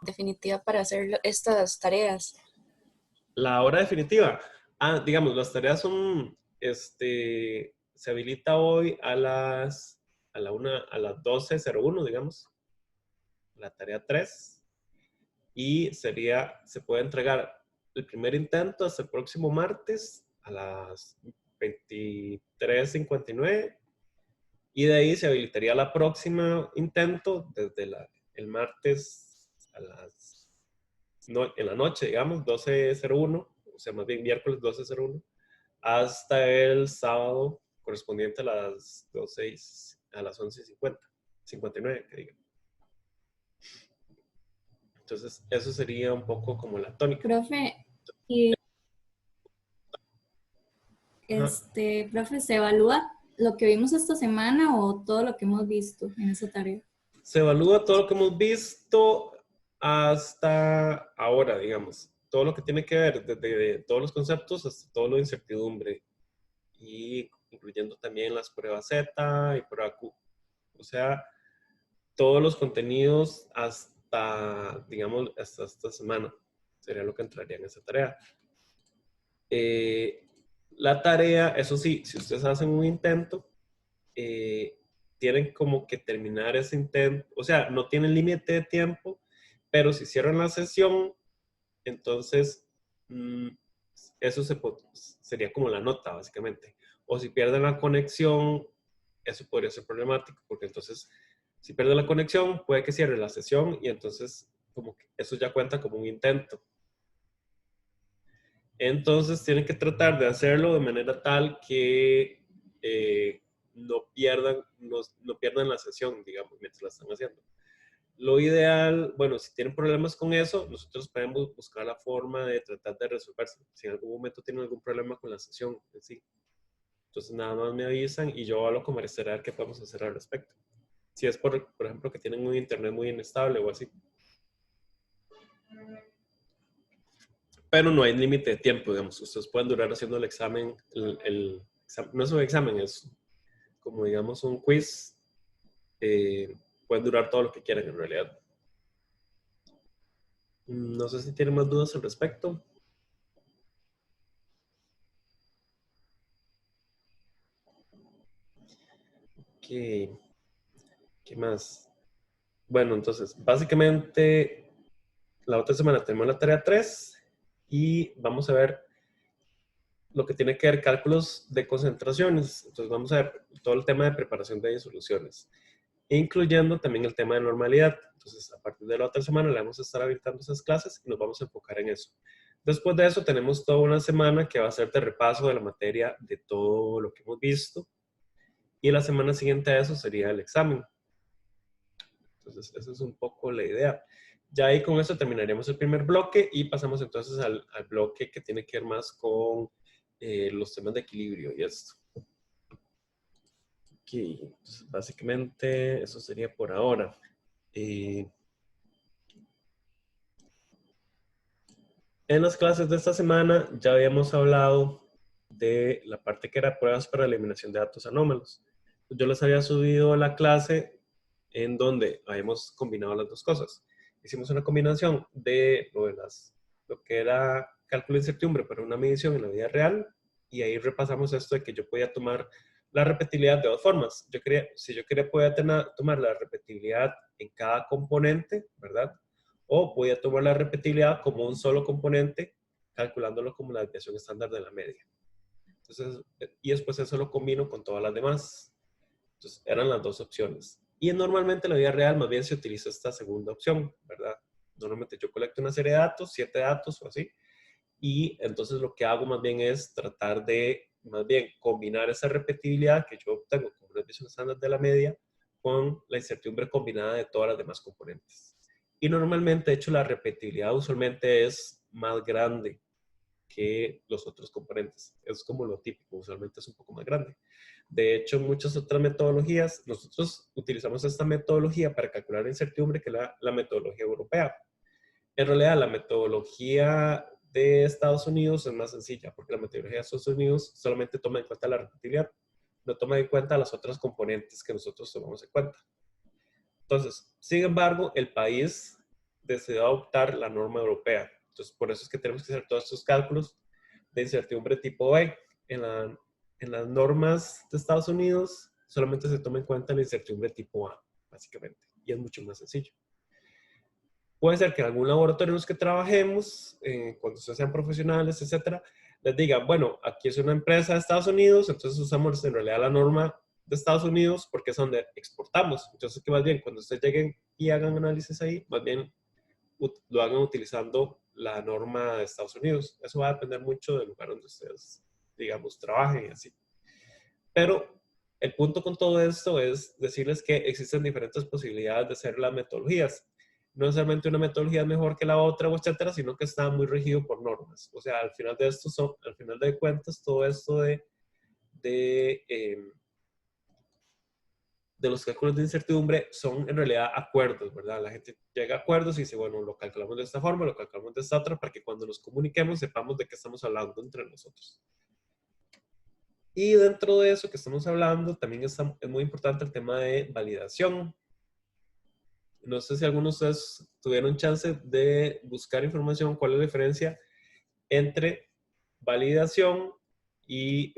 definitiva para hacer estas tareas? La hora definitiva. Digamos, las tareas son, se habilita hoy a las 12:01, digamos, la tarea 3. Y se puede entregar el primer intento hasta el próximo martes a las 23:59. Y de ahí se habilitaría la próxima intento desde el martes en la noche, digamos, 12:01, o sea, más bien miércoles 12:01, hasta el sábado correspondiente a las 11:59, que diga. Entonces, eso sería un poco como la tónica. Profe, y Ajá. profe, ¿se evalúa lo que vimos esta semana o todo lo que hemos visto en esa tarea? Se evalúa todo lo que hemos visto hasta ahora, digamos. Todo lo que tiene que ver, desde todos los conceptos hasta todo lo de incertidumbre. Y incluyendo también las pruebas Z y prueba Q. O sea, todos los contenidos hasta, digamos, hasta esta semana. Sería lo que entraría en esa tarea. La tarea, eso sí, si ustedes hacen un intento, tienen como que terminar ese intento, o sea, no tienen límite de tiempo, pero si cierran la sesión, entonces eso sería como la nota, básicamente. O si pierden la conexión, eso podría ser problemático, porque entonces, si pierde la conexión, puede que cierre la sesión y entonces como que eso ya cuenta como un intento. Entonces tienen que tratar de hacerlo de manera tal que no pierdan la sesión, digamos, mientras la están haciendo. Lo ideal, bueno, si tienen problemas con eso, nosotros podemos buscar la forma de tratar de resolverse. Si en algún momento tienen algún problema con la sesión en sí. Entonces nada más me avisan y yo hablo con Maricela a ver qué podemos hacer al respecto. Si es por ejemplo, que tienen un internet muy inestable o así. Pero no hay límite de tiempo, digamos. Ustedes pueden durar haciendo el examen, no es un examen, es como digamos un quiz. Pueden durar todo lo que quieran en realidad. No sé si tienen más dudas al respecto. ¿Qué más? Bueno, entonces, básicamente, la otra semana tenemos la tarea 3 y vamos a ver lo que tiene que ver cálculos de concentraciones. Entonces, vamos a ver todo el tema de preparación de disoluciones, incluyendo también el tema de normalidad. Entonces, a partir de la otra semana le vamos a estar habilitando esas clases y nos vamos a enfocar en eso. Después de eso, tenemos toda una semana que va a ser de repaso de la materia de todo lo que hemos visto. Y la semana siguiente a eso sería el examen. Entonces, esa es un poco la idea. Ya ahí con eso terminaríamos el primer bloque y pasamos entonces al bloque que tiene que ver más con los temas de equilibrio y esto. Ok, entonces básicamente eso sería por ahora. En las clases de esta semana ya habíamos hablado de la parte que era pruebas para eliminación de datos anómalos. Yo les había subido a la clase en donde habíamos combinado las dos cosas. Hicimos una combinación de lo que era cálculo de incertidumbre para una medición en la vida real y ahí repasamos esto de que yo podía tomar la repetibilidad de dos formas. Si yo quería, podía tomar la repetibilidad en cada componente, ¿verdad? O podía tomar la repetibilidad como un solo componente, calculándolo como la desviación estándar de la media. Entonces, y después eso lo combino con todas las demás. Entonces, eran las dos opciones. Y normalmente en la vida real más bien se utiliza esta segunda opción, ¿verdad? Normalmente yo colecto una serie de datos, 7 datos o así, y entonces lo que hago más bien es tratar de, más bien, combinar esa repetibilidad que yo obtengo como una desviación estándar de la media con la incertidumbre combinada de todas las demás componentes. Y normalmente, de hecho, la repetibilidad usualmente es más grande que los otros componentes. Es como lo típico, usualmente es un poco más grande. De hecho, muchas otras metodologías, nosotros utilizamos esta metodología para calcular la incertidumbre, que es la metodología europea. En realidad, la metodología de Estados Unidos es más sencilla, porque la metodología de Estados Unidos solamente toma en cuenta la repetibilidad, no toma en cuenta las otras componentes que nosotros tomamos en cuenta. Entonces, sin embargo, el país decidió adoptar la norma europea. Entonces, por eso es que tenemos que hacer todos estos cálculos de incertidumbre tipo B. En las normas de Estados Unidos solamente se toma en cuenta la incertidumbre tipo A, básicamente, y es mucho más sencillo. Puede ser que en algún laboratorio en los que trabajemos, cuando ustedes sean profesionales, etcétera, les digan, bueno, aquí es una empresa de Estados Unidos, entonces usamos en realidad la norma de Estados Unidos porque es donde exportamos. Entonces, que más bien, cuando ustedes lleguen y hagan análisis ahí, más bien lo hagan utilizando la norma de Estados Unidos. Eso va a depender mucho del lugar donde ustedes, digamos, trabajen y así. Pero el punto con todo esto es decirles que existen diferentes posibilidades de hacer las metodologías. No necesariamente una metodología es mejor que la otra, etcétera, sino que está muy regido por normas. O sea, al final de esto al final de cuentas, todo esto de, eh, de los cálculos de incertidumbre son en realidad acuerdos, ¿verdad? La gente llega a acuerdos y dice, bueno, lo calculamos de esta forma, lo calculamos de esta otra, para que cuando nos comuniquemos sepamos de qué estamos hablando entre nosotros. Y dentro de eso que estamos hablando, también es muy importante el tema de validación. No sé si algunos de ustedes tuvieron chance de buscar información, cuál es la diferencia entre validación y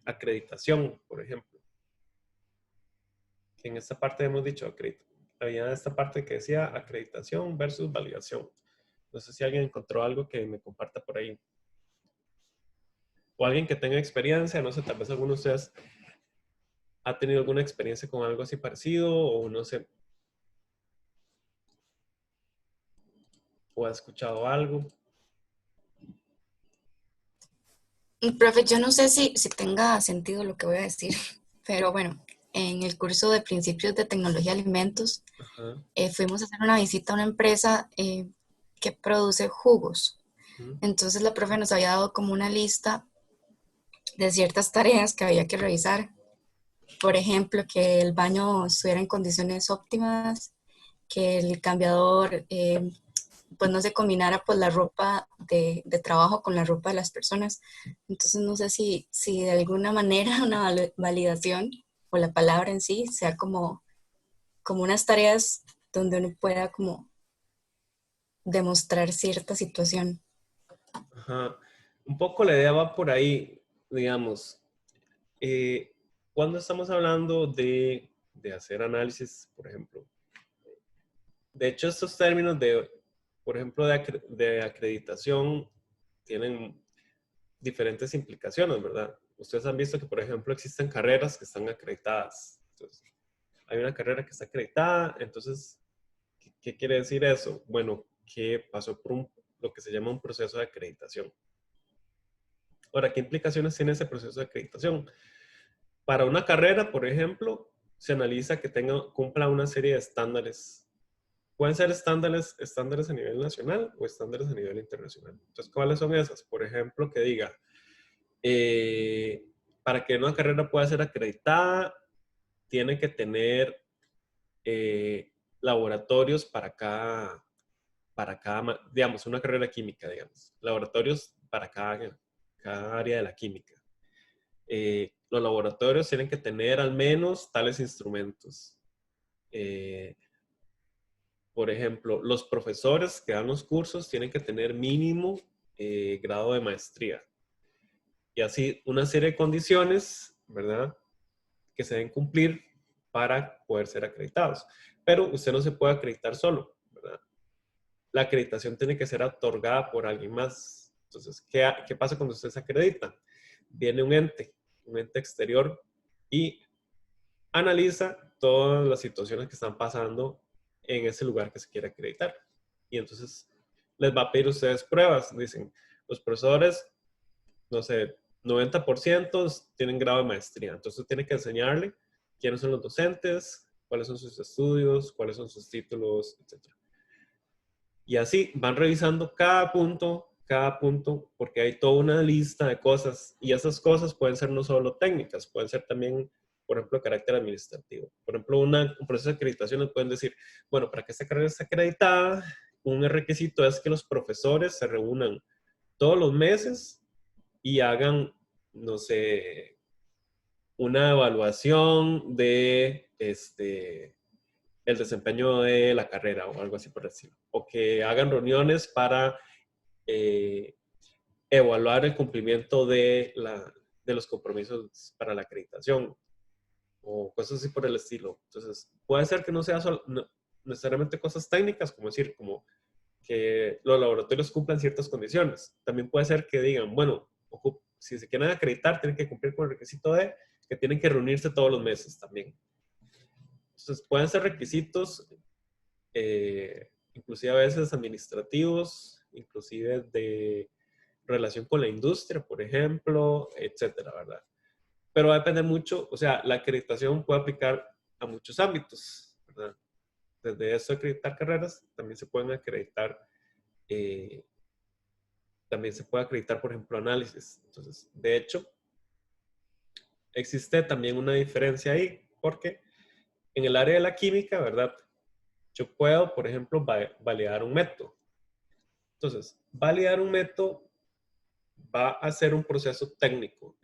acreditación, por ejemplo. En esta parte hemos dicho, había esta parte que decía acreditación versus validación. No sé si alguien encontró algo que me comparta por ahí. O alguien que tenga experiencia, no sé, tal vez alguno de ustedes ha tenido alguna experiencia con algo así parecido, o no sé, o ha escuchado algo. Profe, yo no sé si tenga sentido lo que voy a decir, pero bueno, en el curso de Principios de Tecnología de Alimentos, Ajá. Fuimos a hacer una visita a una empresa que produce jugos. Ujú. Entonces la profe nos había dado como una lista de ciertas tareas que había que revisar. Por ejemplo, que el baño estuviera en condiciones óptimas, que el cambiador pues no se combinara pues la ropa de trabajo con la ropa de las personas. Entonces no sé si de alguna manera una validación o la palabra en sí sea como unas tareas donde uno pueda como demostrar cierta situación. Ajá. Un poco la idea va por ahí, digamos. Eh, cuando estamos hablando de hacer análisis, por ejemplo, de hecho estos términos por ejemplo, de acreditación tienen diferentes implicaciones, ¿verdad? Ustedes han visto que, por ejemplo, existen carreras que están acreditadas. Entonces, hay una carrera que está acreditada, entonces, ¿qué quiere decir eso? Bueno, que pasó por lo que se llama un proceso de acreditación. Ahora, ¿qué implicaciones tiene ese proceso de acreditación? Para una carrera, por ejemplo, se analiza que cumpla una serie de estándares. Pueden ser estándares a nivel nacional o estándares a nivel internacional. Entonces, ¿cuáles son esas? Por ejemplo, que diga, para que una carrera pueda ser acreditada, tiene que tener laboratorios digamos, una carrera química, digamos, laboratorios para cada área de la química. Los laboratorios tienen que tener al menos tales instrumentos. Por ejemplo, los profesores que dan los cursos tienen que tener mínimo grado de maestría. Y así una serie de condiciones, ¿verdad?, que se deben cumplir para poder ser acreditados. Pero usted no se puede acreditar solo, ¿verdad? La acreditación tiene que ser otorgada por alguien más. Entonces, ¿qué pasa cuando usted se acredita? Viene un ente exterior y analiza todas las situaciones que están pasando en ese lugar que se quiere acreditar. Y entonces les va a pedir a ustedes pruebas. Dicen, los profesores, no sé, 90% tienen grado de maestría. Entonces tiene que enseñarle quiénes son los docentes, cuáles son sus estudios, cuáles son sus títulos, etc. Y así van revisando cada punto, porque hay toda una lista de cosas. Y esas cosas pueden ser no solo técnicas, pueden ser también, por ejemplo, de carácter administrativo. Por ejemplo, un proceso de acreditación les pueden decir, bueno, para que esta carrera esté acreditada, un requisito es que los profesores se reúnan todos los meses y hagan, no sé, una evaluación el desempeño de la carrera o algo así por decirlo. O que hagan reuniones para evaluar el cumplimiento de los compromisos para la acreditación o cosas así por el estilo. Entonces, puede ser que no sea no necesariamente cosas técnicas, como decir, como que los laboratorios cumplan ciertas condiciones. También puede ser que digan, bueno, si se quieren acreditar, tienen que cumplir con el requisito de que tienen que reunirse todos los meses también. Entonces, pueden ser requisitos, inclusive a veces administrativos, inclusive de relación con la industria, por ejemplo, etcétera, ¿verdad? Pero va a depender mucho, o sea, la acreditación puede aplicar a muchos ámbitos, ¿verdad? Desde eso, acreditar carreras, también se pueden acreditar, por ejemplo, análisis. Entonces, de hecho, existe también una diferencia ahí, porque en el área de la química, ¿verdad? Yo puedo, por ejemplo, validar un método. Entonces, validar un método va a ser un proceso técnico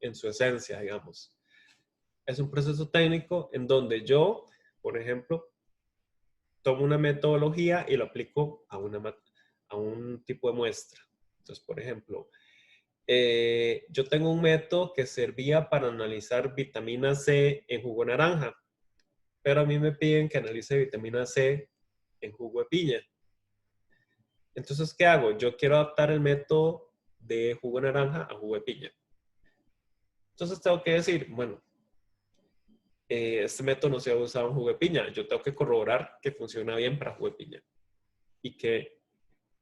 en su esencia, digamos. Es un proceso técnico en donde yo, por ejemplo, tomo una metodología y lo aplico a un tipo de muestra. Entonces, por ejemplo, yo tengo un método que servía para analizar vitamina C en jugo de naranja, pero a mí me piden que analice vitamina C en jugo de piña. Entonces, ¿qué hago? Yo quiero adaptar el método de jugo de naranja a jugo de piña. Entonces tengo que decir, bueno, este método no se ha usado en jugo de piña. Yo tengo que corroborar que funciona bien para jugo de piña y que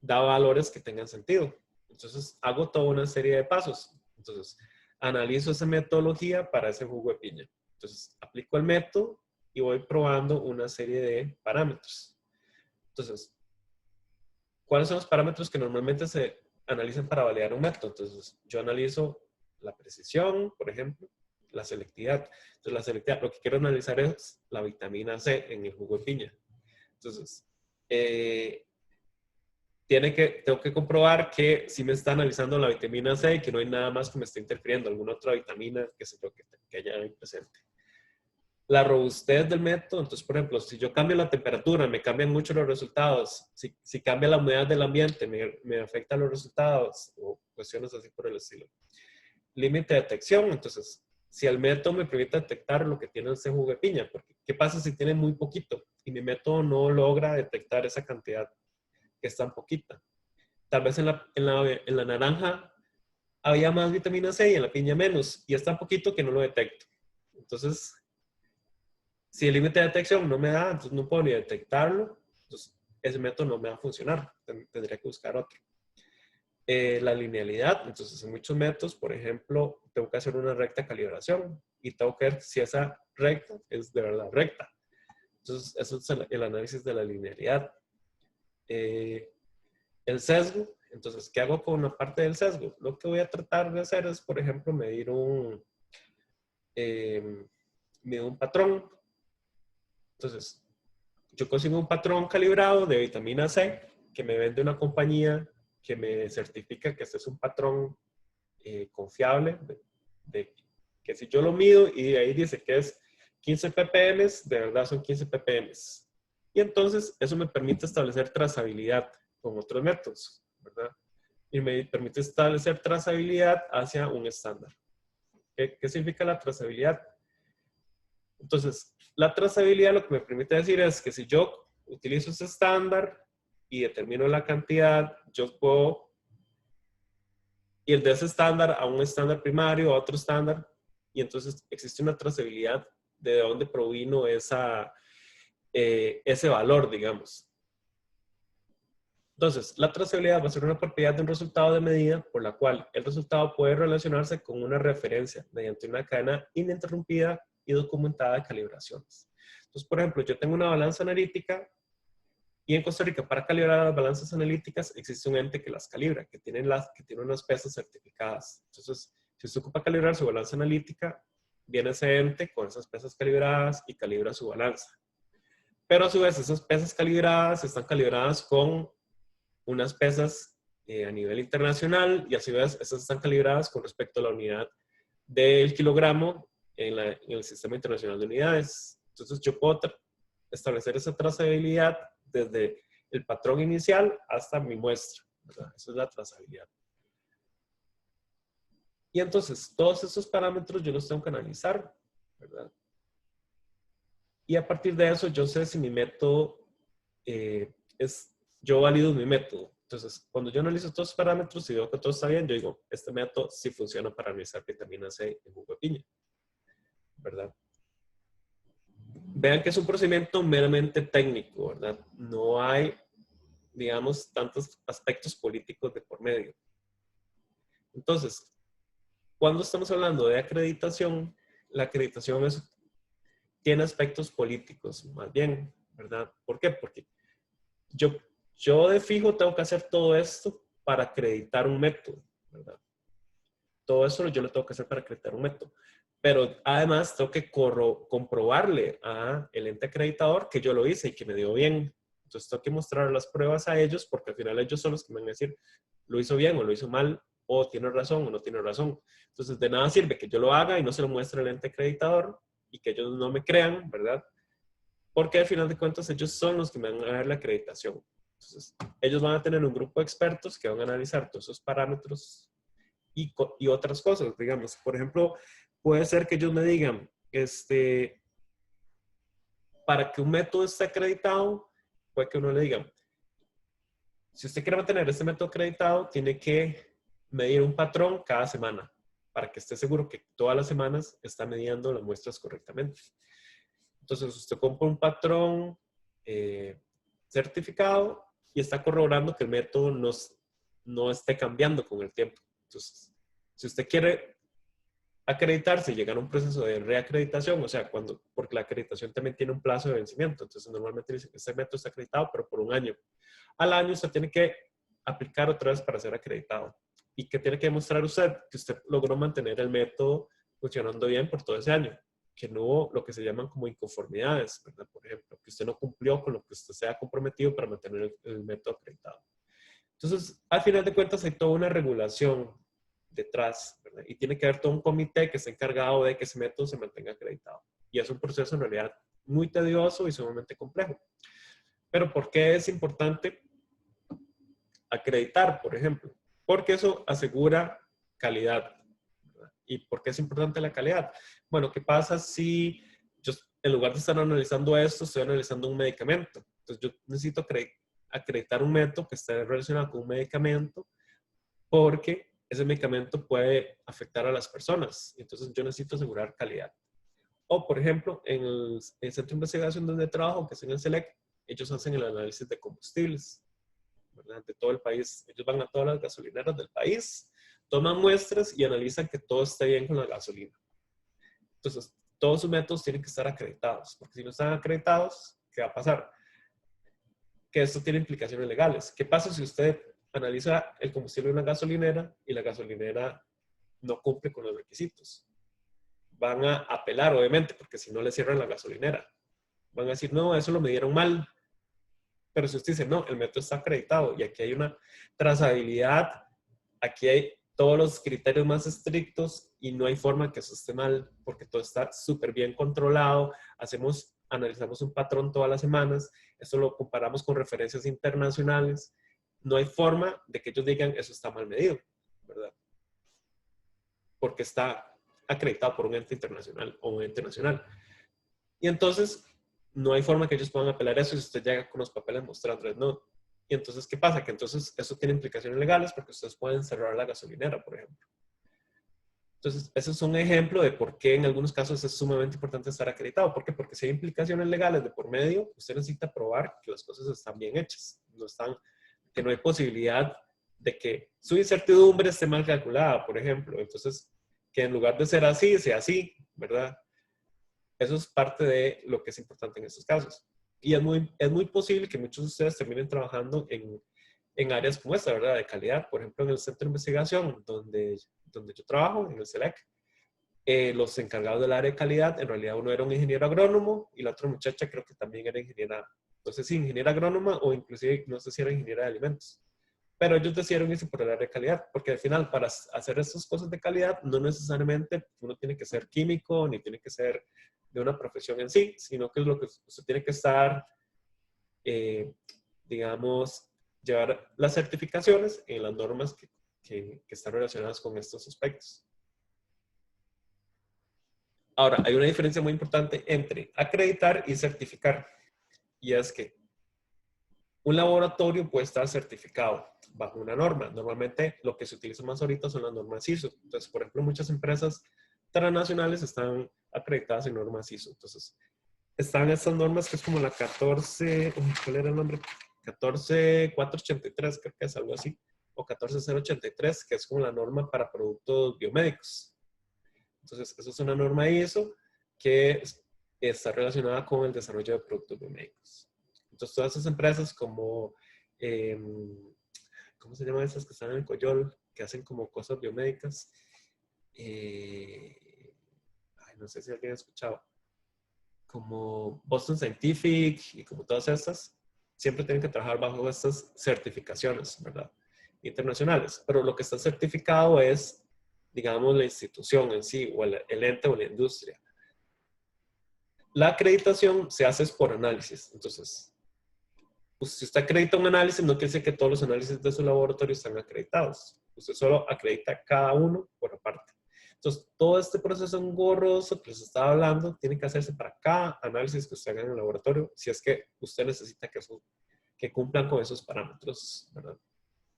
da valores que tengan sentido. Entonces hago toda una serie de pasos. Entonces analizo esa metodología para ese jugo de piña. Entonces aplico el método y voy probando una serie de parámetros. Entonces, ¿cuáles son los parámetros que normalmente se analizan para validar un método? Entonces, yo analizo la precisión, por ejemplo, la selectividad. Entonces, la selectividad, lo que quiero analizar es la vitamina C en el jugo de piña. Entonces, tengo que comprobar que sí me está analizando la vitamina C y que no hay nada más que me esté interfiriendo, alguna otra vitamina que haya ahí presente. La robustez del método, entonces, por ejemplo, si yo cambio la temperatura, me cambian mucho los resultados. Si cambia la humedad del ambiente, me afecta los resultados o cuestiones así por el estilo. Límite de detección, entonces, si el método me permite detectar lo que tiene ese jugo de piña, porque ¿qué pasa si tiene muy poquito y mi método no logra detectar esa cantidad que es tan poquita? Tal vez en la naranja había más vitamina C y en la piña menos, y es tan poquito que no lo detecto. Entonces, si el límite de detección no me da, entonces no puedo ni detectarlo, entonces ese método no me va a funcionar, tendría que buscar otro. La linealidad, entonces en muchos métodos, por ejemplo, tengo que hacer una recta calibración y tengo que ver si esa recta es de verdad recta. Entonces, eso es el análisis de la linealidad. El sesgo, entonces, ¿qué hago con una parte del sesgo? Lo que voy a tratar de hacer es, por ejemplo, medir un patrón. Entonces, yo consigo un patrón calibrado de vitamina C que me vende una compañía que me certifica que este es un patrón confiable, que si yo lo mido y ahí dice que es 15 ppm, de verdad son 15 ppm. Y entonces eso me permite establecer trazabilidad con otros métodos, ¿verdad? Y me permite establecer trazabilidad hacia un estándar. ¿Qué significa la trazabilidad? Entonces, la trazabilidad lo que me permite decir es que si yo utilizo ese estándar y determino la cantidad, yo puedo ir de ese estándar a un estándar primario, a otro estándar, y entonces existe una trazabilidad de dónde provino ese valor, digamos. Entonces, la trazabilidad va a ser una propiedad de un resultado de medida por la cual el resultado puede relacionarse con una referencia mediante una cadena ininterrumpida y documentada de calibraciones. Entonces, por ejemplo, yo tengo una balanza analítica y en Costa Rica para calibrar las balanzas analíticas existe un ente que las calibra, que tiene unas pesas certificadas. Entonces, si usted ocupa calibrar su balanza analítica, viene ese ente con esas pesas calibradas y calibra su balanza. Pero a su vez, esas pesas calibradas están calibradas con unas pesas a nivel internacional y a su vez esas están calibradas con respecto a la unidad del kilogramo en el Sistema Internacional de Unidades. Entonces yo puedo establecer esa trazabilidad desde el patrón inicial hasta mi muestra, ¿verdad? Eso es la trazabilidad. Y entonces, todos esos parámetros yo los tengo que analizar, ¿verdad? Y a partir de eso, yo sé si mi método yo valido mi método. Entonces, cuando yo analizo todos los parámetros y veo que todo está bien, yo digo, este método sí funciona para analizar vitamina C en jugo de piña, ¿verdad? Vean que es un procedimiento meramente técnico, ¿verdad? No hay, digamos, tantos aspectos políticos de por medio. Entonces, cuando estamos hablando de acreditación, la acreditación tiene aspectos políticos, más bien, ¿verdad? ¿Por qué? Porque yo de fijo tengo que hacer todo esto para acreditar un método, ¿verdad? Todo eso yo lo tengo que hacer para acreditar un método. Pero además tengo que comprobarle al ente acreditador que yo lo hice y que me dio bien. Entonces tengo que mostrar las pruebas a ellos porque al final ellos son los que me van a decir lo hizo bien o lo hizo mal, o tiene razón o no tiene razón. Entonces de nada sirve que yo lo haga y no se lo muestre al ente acreditador y que ellos no me crean, ¿verdad? Porque al final de cuentas ellos son los que me van a dar la acreditación. Entonces ellos van a tener un grupo de expertos que van a analizar todos esos parámetros y otras cosas, digamos. Por ejemplo, puede ser que ellos me digan, para que un método esté acreditado, puede que uno le diga, si usted quiere mantener este método acreditado, tiene que medir un patrón cada semana para que esté seguro que todas las semanas está midiendo las muestras correctamente. Entonces, usted compra un patrón certificado y está corroborando que el método no esté cambiando con el tiempo. Entonces, si usted quiere acreditarse y llegar a un proceso de reacreditación, o sea, porque la acreditación también tiene un plazo de vencimiento, entonces normalmente dice que este método está acreditado, pero por un año. Al año usted tiene que aplicar otra vez para ser acreditado. ¿Y qué tiene que demostrar usted? Que usted logró mantener el método funcionando bien por todo ese año, que no hubo lo que se llaman como inconformidades, ¿verdad? Por ejemplo, que usted no cumplió con lo que usted se ha comprometido para mantener el método acreditado. Entonces, al final de cuentas, hay toda una regulación detrás, ¿verdad? Y tiene que haber todo un comité que esté encargado de que ese método se mantenga acreditado. Y es un proceso en realidad muy tedioso y sumamente complejo. Pero ¿por qué es importante acreditar, por ejemplo? Porque eso asegura calidad, ¿verdad? ¿Y por qué es importante la calidad? Bueno, ¿qué pasa si yo, en lugar de estar analizando esto, estoy analizando un medicamento? Entonces yo necesito acreditar un método que esté relacionado con un medicamento porque ese medicamento puede afectar a las personas. Entonces yo necesito asegurar calidad. O, por ejemplo, en el centro de investigación donde trabajo, que es en el SELEC, ellos hacen el análisis de combustibles, ¿verdad? De todo el país. Ellos van a todas las gasolineras del país, toman muestras y analizan que todo esté bien con la gasolina. Entonces, todos sus métodos tienen que estar acreditados, porque si no están acreditados, ¿qué va a pasar? Que esto tiene implicaciones legales. ¿Qué pasa si usted analiza el combustible de una gasolinera y la gasolinera no cumple con los requisitos? Van a apelar, obviamente, porque si no le cierran la gasolinera. Van a decir, no, eso lo midieron mal. Pero si usted dice, no, el método está acreditado y aquí hay una trazabilidad, aquí hay todos los criterios más estrictos y no hay forma que eso esté mal porque todo está súper bien controlado. Analizamos un patrón todas las semanas, esto lo comparamos con referencias internacionales. No hay forma de que ellos digan eso está mal medido, ¿verdad? Porque está acreditado por un ente internacional o un ente nacional. Y entonces no hay forma que ellos puedan apelar eso si usted llega con los papeles mostrándoles no. Y entonces, ¿qué pasa? Que entonces eso tiene implicaciones legales porque ustedes pueden cerrar la gasolinera, por ejemplo. Entonces, ese es un ejemplo de por qué en algunos casos es sumamente importante estar acreditado. ¿Por qué? Porque si hay implicaciones legales de por medio, usted necesita probar que las cosas están bien hechas. Que no hay posibilidad de que su incertidumbre esté mal calculada, por ejemplo. Entonces, que en lugar de ser así, sea así, ¿verdad? Eso es parte de lo que es importante en estos casos. Y es muy posible que muchos de ustedes terminen trabajando en áreas como esta, ¿verdad? De calidad. Por ejemplo, en el centro de investigación donde yo trabajo, en el SELEC, los encargados del área de calidad, en realidad uno era un ingeniero agrónomo y la otra muchacha creo que también era ingeniera, no sé si ingeniera agrónoma o inclusive no sé si era ingeniera de alimentos. Pero ellos decidieron irse por el área de calidad, porque al final para hacer estas cosas de calidad no necesariamente uno tiene que ser químico ni tiene que ser de una profesión en sí, sino que es lo que usted tiene que estar, digamos, llevar las certificaciones en las normas que están relacionadas con estos aspectos. Ahora, hay una diferencia muy importante entre acreditar y certificar, y es que un laboratorio puede estar certificado bajo una norma. Normalmente lo que se utiliza más ahorita son las normas ISO. Entonces, por ejemplo, muchas empresas transnacionales están acreditadas en normas ISO. Entonces, están estas normas que es como la 14, ¿cuál era el nombre? 14483, creo que es algo así, o 14083, que es como la norma para productos biomédicos. Entonces, eso es una norma ISO que está relacionada con el desarrollo de productos biomédicos. Entonces, todas esas empresas como, ¿cómo se llaman esas que están en el Coyol? Que hacen como cosas biomédicas. No sé si alguien ha escuchado. Como Boston Scientific y como todas estas, siempre tienen que trabajar bajo estas certificaciones, ¿verdad? Internacionales. Pero lo que está certificado es, digamos, la institución en sí, o el ente o la industria. La acreditación se hace por análisis. Entonces, pues, si usted acredita un análisis, no quiere decir que todos los análisis de su laboratorio están acreditados. Usted solo acredita cada uno por aparte. Entonces, todo este proceso engorroso que les estaba hablando tiene que hacerse para cada análisis que usted haga en el laboratorio, si es que usted necesita que cumplan con esos parámetros, ¿verdad?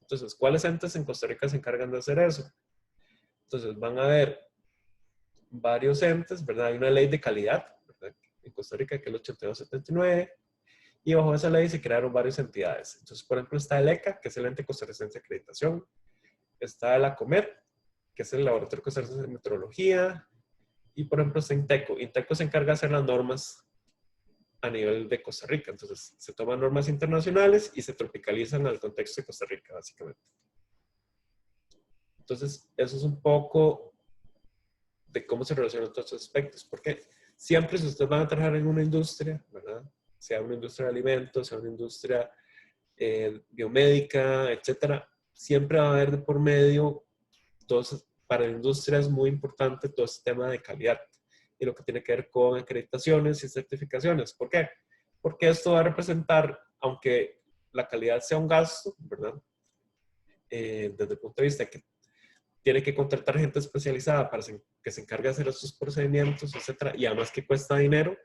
Entonces, ¿cuáles entes en Costa Rica se encargan de hacer eso? Entonces, van a haber varios entes, ¿verdad? Hay una ley de calidad, ¿verdad? En Costa Rica, que es el 8279, y bajo esa ley se crearon varias entidades. Entonces, por ejemplo, está el ECA, que es el Ente Costarricense de Acreditación, está el ACOMET, que es el Laboratorio Costarricense de Metrología, y por ejemplo está INTECO. INTECO se encarga de hacer las normas a nivel de Costa Rica. Entonces, se toman normas internacionales y se tropicalizan al contexto de Costa Rica, básicamente. Entonces, eso es un poco de cómo se relacionan todos estos aspectos. Porque siempre si ustedes van a trabajar en una industria, ¿verdad? Sea una industria de alimentos, sea una industria biomédica, etcétera, siempre va a haber de por medio, para la industria es muy importante todo este tema de calidad y lo que tiene que ver con acreditaciones y certificaciones. ¿Por qué? Porque esto va a representar, aunque la calidad sea un gasto, ¿verdad? Desde el punto de vista que tiene que contratar gente especializada para que se encargue de hacer estos procedimientos, etcétera, y además que cuesta dinero,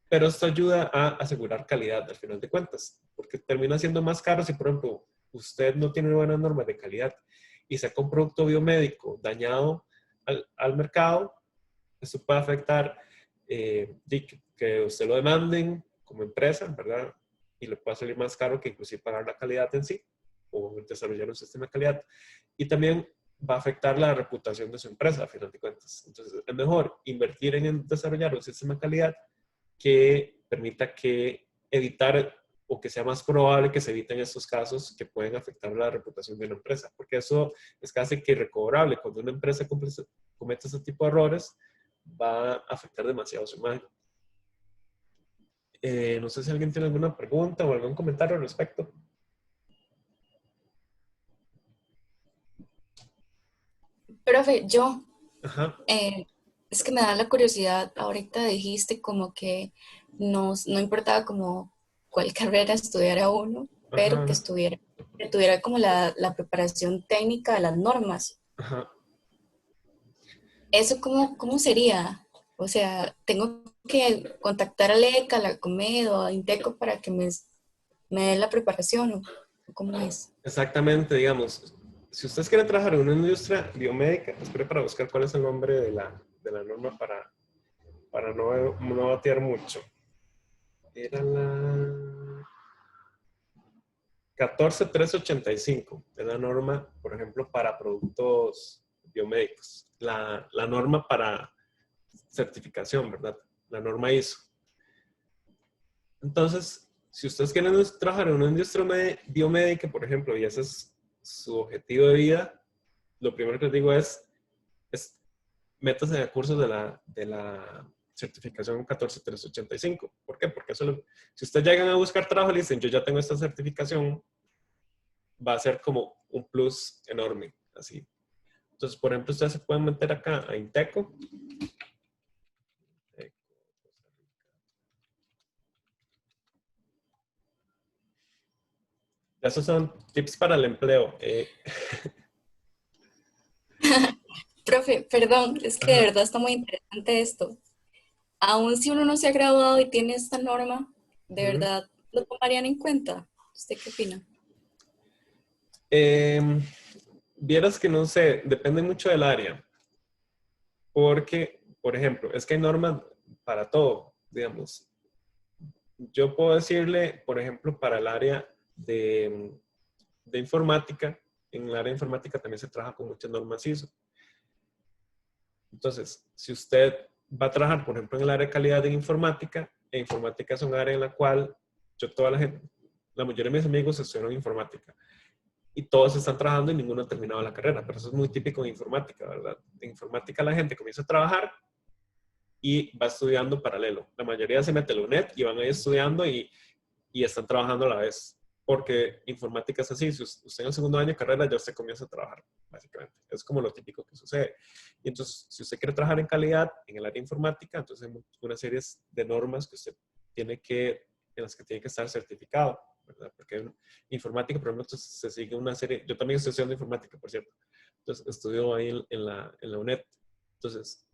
pero esto ayuda a asegurar calidad al final de cuentas, porque termina siendo más caro si, por ejemplo, usted no tiene buenas normas de calidad y saca un producto biomédico dañado al mercado, esto puede afectar que usted lo demanden como empresa, ¿verdad? Y le puede salir más caro que inclusive pagar la calidad en sí o desarrollar un sistema de calidad. Y también va a afectar la reputación de su empresa, a final de cuentas. Entonces, es mejor invertir en desarrollar un sistema de calidad que permita evitar o que sea más probable que se eviten estos casos que pueden afectar la reputación de una empresa, porque eso es casi que irrecobrable. Cuando una empresa comete ese tipo de errores, va a afectar demasiado su imagen. No sé si alguien tiene alguna pregunta o algún comentario al respecto. Profe, yo, Ajá. es que me da la curiosidad, ahorita dijiste como que no importaba como cuál carrera estudiara uno, pero Ajá. que tuviera como la preparación técnica de las normas. Ajá. ¿Eso cómo sería? O sea, ¿tengo que contactar a LECA, a la COMED o a INTECO para que me den la preparación o cómo es? Exactamente, digamos, si ustedes quieren trabajar en una industria biomédica, espere para buscar cuál es el nombre de la norma para no batear mucho. Era la 14385, es la norma, por ejemplo, para productos biomédicos. La norma para certificación, ¿verdad? La norma ISO. Entonces, si ustedes quieren trabajar en una industria biomédica, por ejemplo, y ese es su objetivo de vida, lo primero que les digo es métase a cursos de la certificación 14385. ¿Por qué? Porque si ustedes llegan a buscar trabajo y le dicen, yo ya tengo esta certificación, va a ser como un plus enorme, así. Entonces, por ejemplo, ustedes se pueden meter acá a INTECO. esos son tips para el empleo. Profe, perdón, es que de Ajá. verdad está muy interesante esto. Aún si uno no se ha graduado y tiene esta norma, ¿de Ujú. verdad lo tomarían en cuenta? ¿Usted qué opina? Em, Vieras que no sé, depende mucho del área. Porque, por ejemplo, es que hay normas para todo, digamos. Yo puedo decirle, por ejemplo, para el área de informática, en el área de informática también se trabaja con muchas normas ISO. Entonces, si usted va a trabajar, por ejemplo, en el área de calidad en informática, e informática es un área en la cual toda la gente, la mayoría de mis amigos estudiaron informática y todos están trabajando y ninguno ha terminado la carrera, pero eso es muy típico en informática, ¿verdad? En informática la gente comienza a trabajar y va estudiando paralelo. La mayoría se mete a la UNED y van ahí estudiando y están trabajando a la vez. Porque informática es así, si usted en el segundo año de carrera ya usted comienza a trabajar, básicamente. Es como lo típico que sucede. Y entonces, si usted quiere trabajar en calidad en el área de informática, entonces hay una serie de normas que usted tiene que, en las que tiene que estar certificado, ¿verdad? Porque en informática, por ejemplo, se sigue una serie, yo también estoy estudiando informática, por cierto. Entonces, estudio ahí en la UNED. Entonces,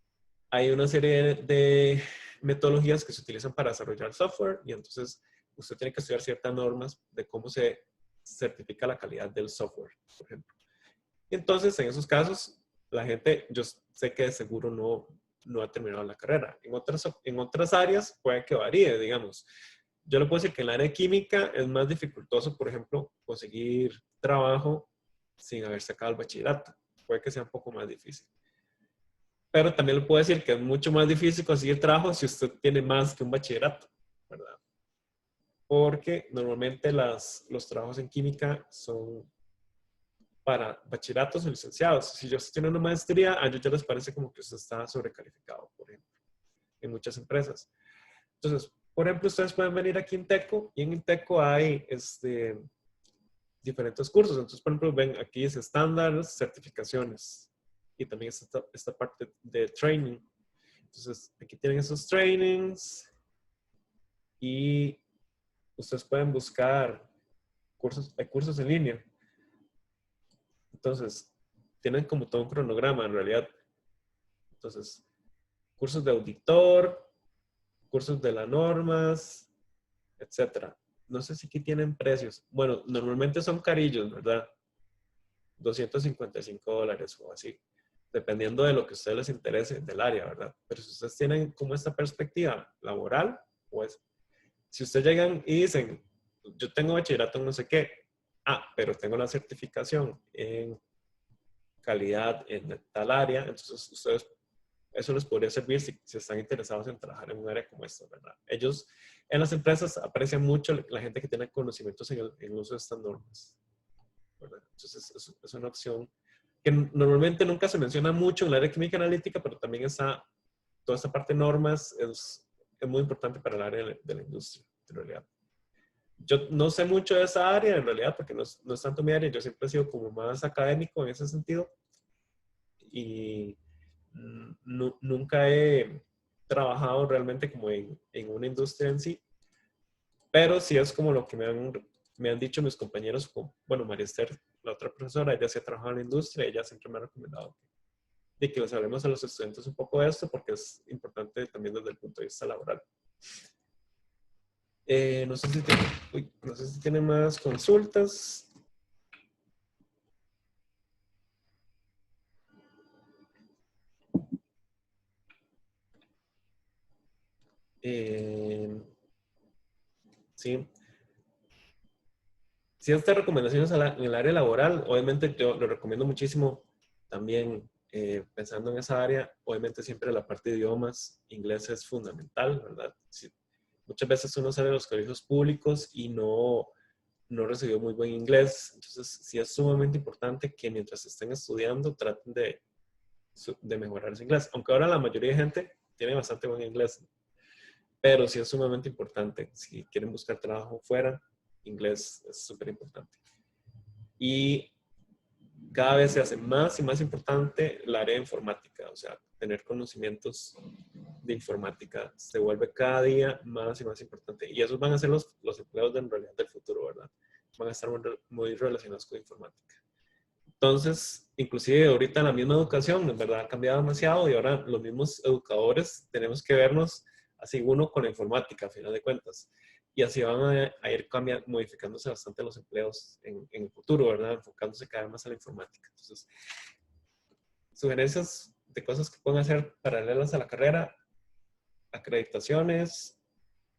hay una serie de metodologías que se utilizan para desarrollar software y entonces usted tiene que estudiar ciertas normas de cómo se certifica la calidad del software, por ejemplo. Y entonces, en esos casos, la gente, yo sé que de seguro no ha terminado la carrera. En otras áreas puede que varíe, digamos. Yo le puedo decir que en el área de química es más dificultoso, por ejemplo, conseguir trabajo sin haber sacado el bachillerato. Puede que sea un poco más difícil. Pero también le puedo decir que es mucho más difícil conseguir trabajo si usted tiene más que un bachillerato, ¿verdad? Porque normalmente los trabajos en química son para bachilleratos o licenciados. Si yo tiene una maestría, a ellos ya les parece como que usted está sobrecalificado, por ejemplo, en muchas empresas. Entonces, por ejemplo, ustedes pueden venir aquí a Inteco y en Inteco hay diferentes cursos. Entonces, por ejemplo, ven, aquí es estándares, certificaciones y también esta parte de training. Entonces, aquí tienen esos trainings y ustedes pueden buscar hay cursos en línea. Entonces, tienen como todo un cronograma en realidad. Entonces, cursos de auditor, cursos de las normas, etcétera. No sé si aquí tienen precios. Bueno, normalmente son carillos, ¿verdad? $255 o así, dependiendo de lo que a ustedes les interese del área, ¿verdad? Pero si ustedes tienen como esta perspectiva laboral, pues si ustedes llegan y dicen, yo tengo bachillerato en no sé qué, pero tengo la certificación en calidad en tal área, entonces ustedes, eso les podría servir si están interesados en trabajar en un área como esta, ¿verdad? Ellos en las empresas aprecian mucho la gente que tiene conocimientos en el uso de estas normas, ¿verdad? Entonces es una opción que normalmente nunca se menciona mucho en el área de química analítica, pero también está toda esta parte de normas es muy importante para el área de la industria, en realidad. Yo no sé mucho de esa área, en realidad, porque no es tanto mi área. Yo siempre he sido como más académico en ese sentido y nunca he trabajado realmente como en una industria en sí, pero sí es como lo que me han dicho mis compañeros, bueno, María Esther, la otra profesora, ella sí ha trabajado en la industria, ella siempre me ha recomendado de que les hablemos a los estudiantes un poco de esto porque es importante también desde el punto de vista laboral. No sé si tiene más consultas. Sí. Si estas recomendaciones en el área laboral, obviamente yo lo recomiendo muchísimo también pensando en esa área, obviamente siempre la parte de idiomas, inglés es fundamental, ¿verdad? Muchas veces uno sale de los colegios públicos y no recibió muy buen inglés, entonces sí es sumamente importante que mientras estén estudiando traten de mejorar su inglés, aunque ahora la mayoría de gente tiene bastante buen inglés, pero sí es sumamente importante. Si quieren buscar trabajo fuera, inglés es súper importante. Y cada vez se hace más y más importante el área de informática, o sea, tener conocimientos de informática se vuelve cada día más y más importante. Y esos van a ser los empleos en realidad del futuro, ¿verdad? van a estar muy relacionados con informática. Entonces, inclusive ahorita en la misma educación, en verdad ha cambiado demasiado y ahora los mismos educadores tenemos que vernos así uno con la informática, a final de cuentas. Y así van a ir modificándose bastante los empleos en el futuro, ¿verdad? Enfocándose cada vez más a la informática. Entonces, sugerencias de cosas que pueden hacer paralelas a la carrera: acreditaciones,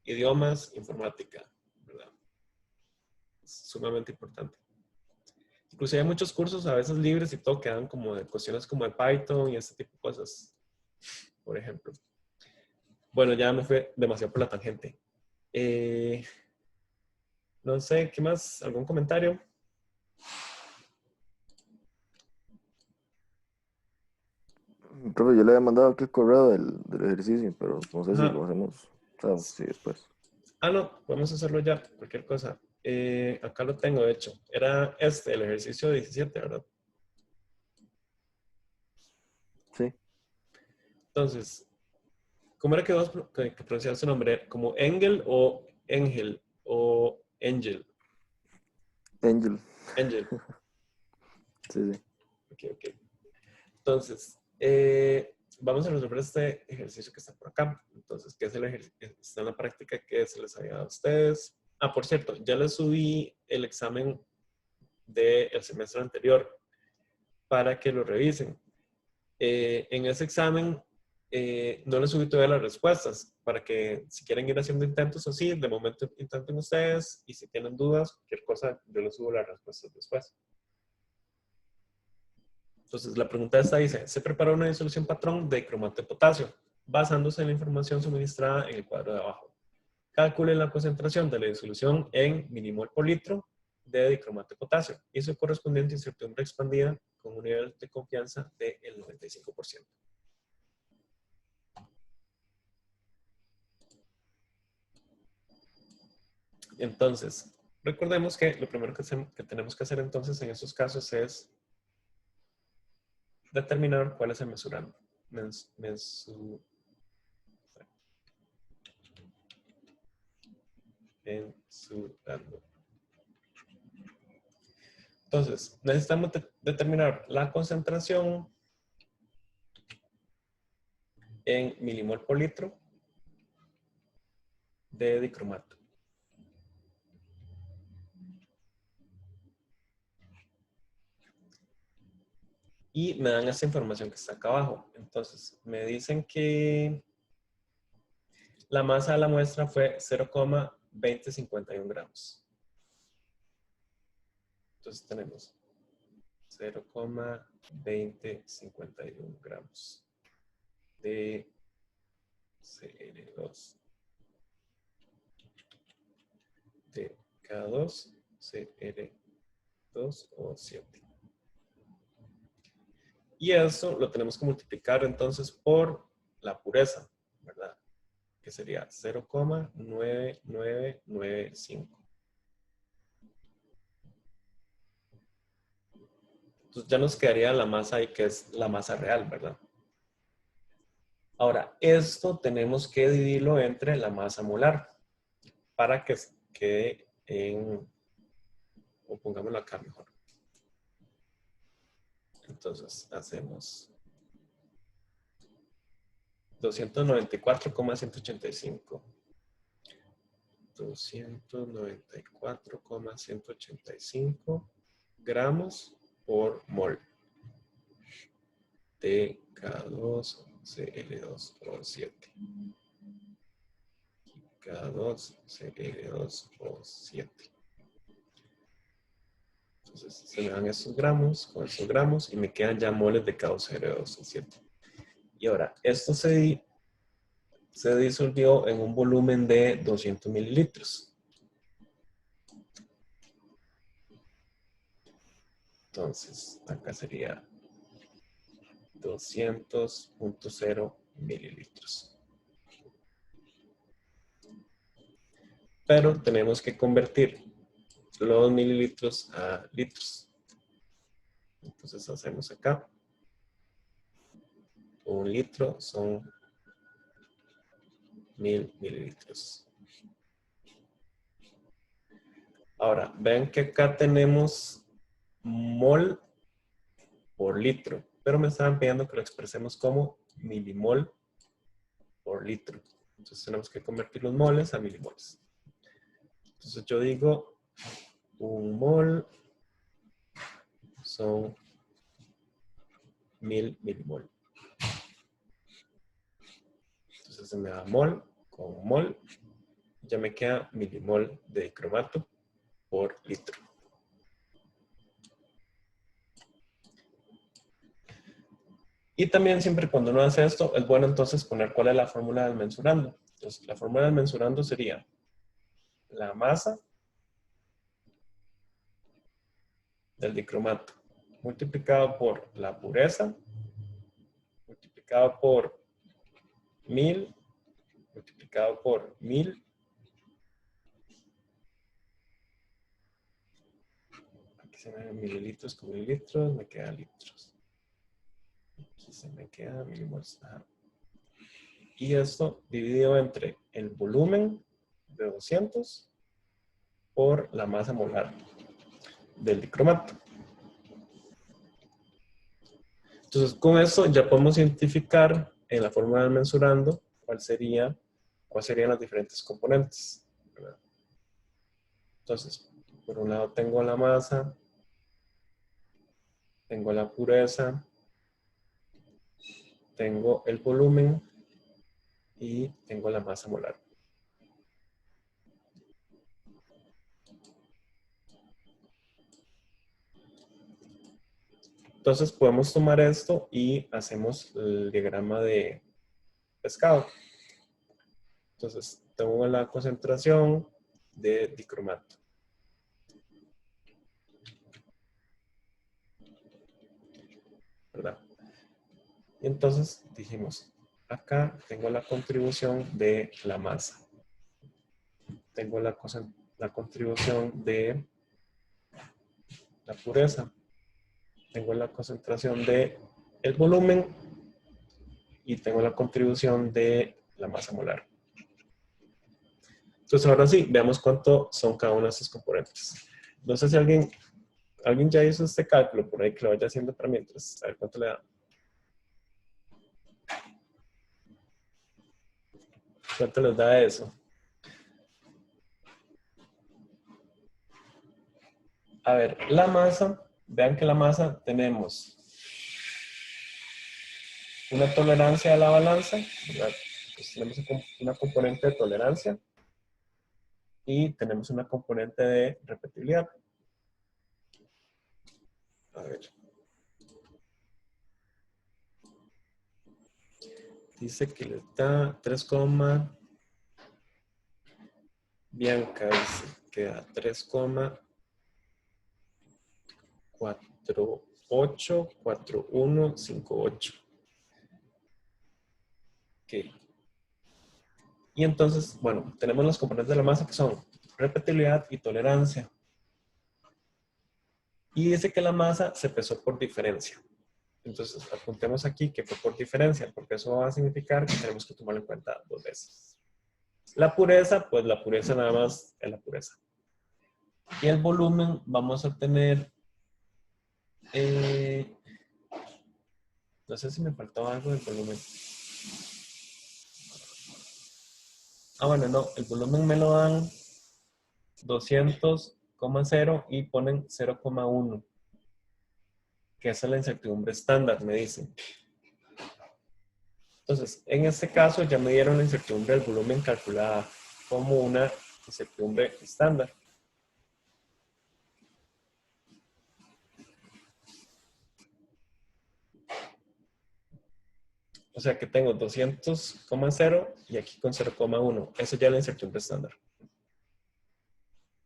idiomas, informática, ¿verdad? Es sumamente importante. Inclusive hay muchos cursos a veces libres y todo que dan como de cuestiones como de Python y este tipo de cosas, por ejemplo. Bueno, ya me fue demasiado por la tangente. No sé, ¿qué más? ¿Algún comentario? Profe, yo le había mandado aquí el correo del ejercicio, pero no sé si Ajá. lo hacemos, o sea, sí, después. Ah, no, podemos hacerlo ya, cualquier cosa. Acá lo tengo, de hecho. Era el ejercicio 17, ¿verdad? Sí, Entonces, ¿cómo era que vos que pronunciabas su nombre? ¿Como Engel o Engel o Angel? Angel, Angel. sí, sí. Ok, ok. Entonces, vamos a resolver este ejercicio que está por acá. Entonces, ¿qué es el ejercicio? Está en la práctica que se les había dado a ustedes. Ah, por cierto, ya les subí el examen del semestre anterior para que lo revisen. En ese examen no les subí todavía las respuestas para que si quieren ir haciendo intentos así, de momento intenten ustedes y si tienen dudas, cualquier cosa, yo les subo las respuestas después. Entonces, la pregunta esta dice: se prepara una disolución patrón de cromato de potasio basándose en la información suministrada en el cuadro de abajo. Calcule la concentración de la disolución en milimol por litro de dicromato de potasio y su correspondiente incertidumbre expandida con un nivel de confianza del 95%. Entonces, recordemos que lo primero que tenemos que hacer entonces en estos casos es determinar cuál es el mesurando. Mesurando. Entonces, necesitamos determinar la concentración en milimol por litro de dicromato. Y me dan esta información que está acá abajo. Entonces, me dicen que la masa de la muestra fue 0,2051 gramos. Entonces tenemos 0,2051 gramos de CR2 de K2 CR2O7. Y eso lo tenemos que multiplicar entonces por la pureza, ¿verdad? Que sería 0,9995. Entonces ya nos quedaría la masa ahí, que es la masa real, ¿verdad? Ahora, esto tenemos que dividirlo entre la masa molar para que quede en, o pongámoslo acá mejor. Entonces hacemos 294,185. 294,185 gramos por mol de K2Cl2O7. K2Cl2O7. Entonces se me dan estos gramos con estos gramos y me quedan ya moles de K2Cl2O7. Y ahora, esto se disolvió en un volumen de 200 mililitros. Entonces, acá sería 200.0 mililitros. Pero tenemos que convertir los mililitros a litros. Entonces hacemos acá. 1 litro son 1000 mililitros. Ahora, vean que acá tenemos mol por litro, pero me estaban pidiendo que lo expresemos como milimol por litro. Entonces tenemos que convertir los moles a milimoles. Entonces yo digo, un mol son 1000 milimol. Entonces se me da mol con mol. Ya me queda milimol de dicromato por litro. Y también siempre cuando uno hace esto, es bueno entonces poner cuál es la fórmula del mensurando. Entonces la fórmula del mensurando sería la masa del dicromato multiplicado por la pureza, multiplicado por 1000, multiplicado por 1000. Aquí se me dan mililitros con mililitros, me quedan litros. Aquí se me queda milimoles. Ajá. Y esto dividido entre el volumen de 200 por la masa molar del dicromato. Entonces, con eso ya podemos identificar en la fórmula del mensurando cuáles serían las diferentes componentes, ¿verdad? Entonces, por un lado tengo la masa, tengo la pureza, tengo el volumen y tengo la masa molar. Entonces podemos tomar esto y hacemos el diagrama de pescado. Entonces tengo la concentración de dicromato. ¿Verdad? Y entonces dijimos, acá tengo la contribución de la masa. Tengo la contribución de la pureza. Tengo la concentración de el volumen y tengo la contribución de la masa molar. Entonces ahora sí, veamos cuánto son cada uno de estos componentes. No sé si alguien ya hizo este cálculo por ahí que lo vaya haciendo para mientras. A ver cuánto le da. ¿Cuánto les da eso? A ver, la masa, vean que la masa tenemos una tolerancia a la balanza, ¿verdad? Pues tenemos una componente de tolerancia y tenemos una componente de repetibilidad. A ver. Dice que les da 3, Bianca dice que da 3,484158. Ok. Y entonces, bueno, tenemos los componentes de la masa que son repetibilidad y tolerancia. Y dice que la masa se pesó por diferencia. Entonces, apuntemos aquí que fue por diferencia, porque eso va a significar que tenemos que tomarlo en cuenta 2 veces. La pureza, pues la pureza nada más es la pureza. Y el volumen vamos a tener, no sé si me faltaba algo del volumen. Ah, bueno, no, el volumen me lo dan 200,0 y ponen 0,1. Que esa es la incertidumbre estándar, me dicen. Entonces, en este caso ya me dieron la incertidumbre del volumen calculada como una incertidumbre estándar. O sea que tengo 200,0 y aquí con 0,1. Eso ya es la incertidumbre estándar.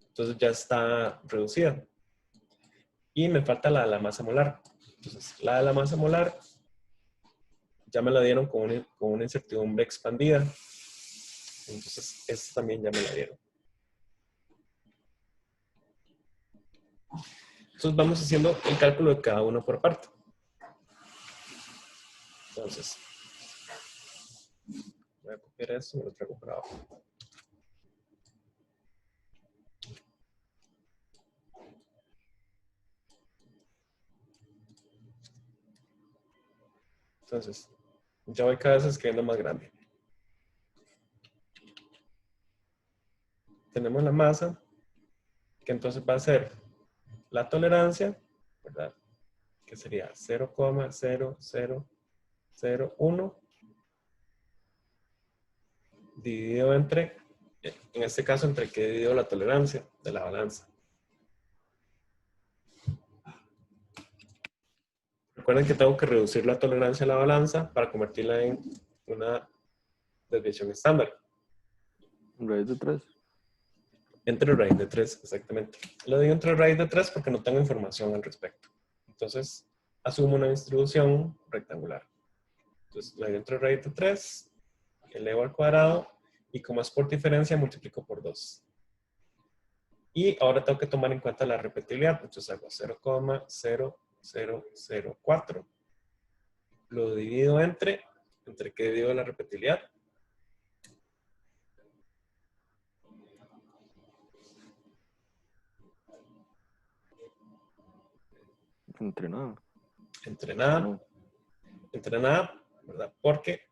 Entonces ya está reducida. Y me falta la de la masa molar. Entonces, la de la masa molar ya me la dieron con una incertidumbre expandida. Entonces, esta también ya me la dieron. Entonces, vamos haciendo el cálculo de cada uno por parte. Entonces, voy a copiar esto y me lo traigo para abajo. Entonces, ya voy cada vez escribiendo más grande. Tenemos la masa, que entonces va a ser la tolerancia, ¿verdad? Que sería 0,0001 dividido entre, en este caso, entre que dividido la tolerancia de la balanza. Recuerden que tengo que reducir la tolerancia a la balanza para convertirla en una desviación estándar. Raíz de 3. Entre raíz de 3, exactamente. Lo digo entre raíz de 3 porque no tengo información al respecto. Entonces, asumo una distribución rectangular. Entonces, lo digo entre raíz de 3, elevo al cuadrado, y como es por diferencia, multiplico por 2. Y ahora tengo que tomar en cuenta la repetibilidad. Entonces hago 0,0004. Lo divido entre ¿qué divido la repetibilidad? Entre nada. Entre nada. No. Entre nada, ¿verdad? Porque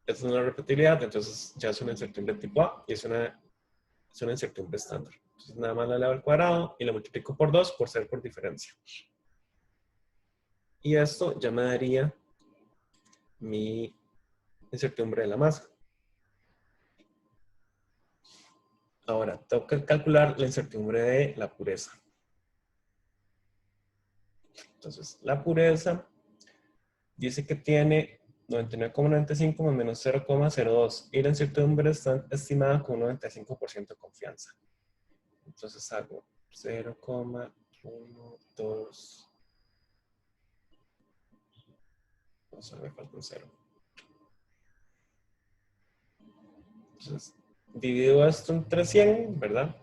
es una repetibilidad, entonces ya es una incertidumbre tipo A y es una incertidumbre estándar. Entonces nada más la elevo al cuadrado y la multiplico por 2 por ser por diferencia. Y esto ya me daría mi incertidumbre de la masa. Ahora, tengo que calcular la incertidumbre de la pureza. Entonces, la pureza dice que tiene 99,95 más menos 0,02 y la incertidumbre está estimada con un 95% de confianza. Entonces hago 0,12. No sé, me falta un 0. Entonces, divido esto entre 100, ¿verdad?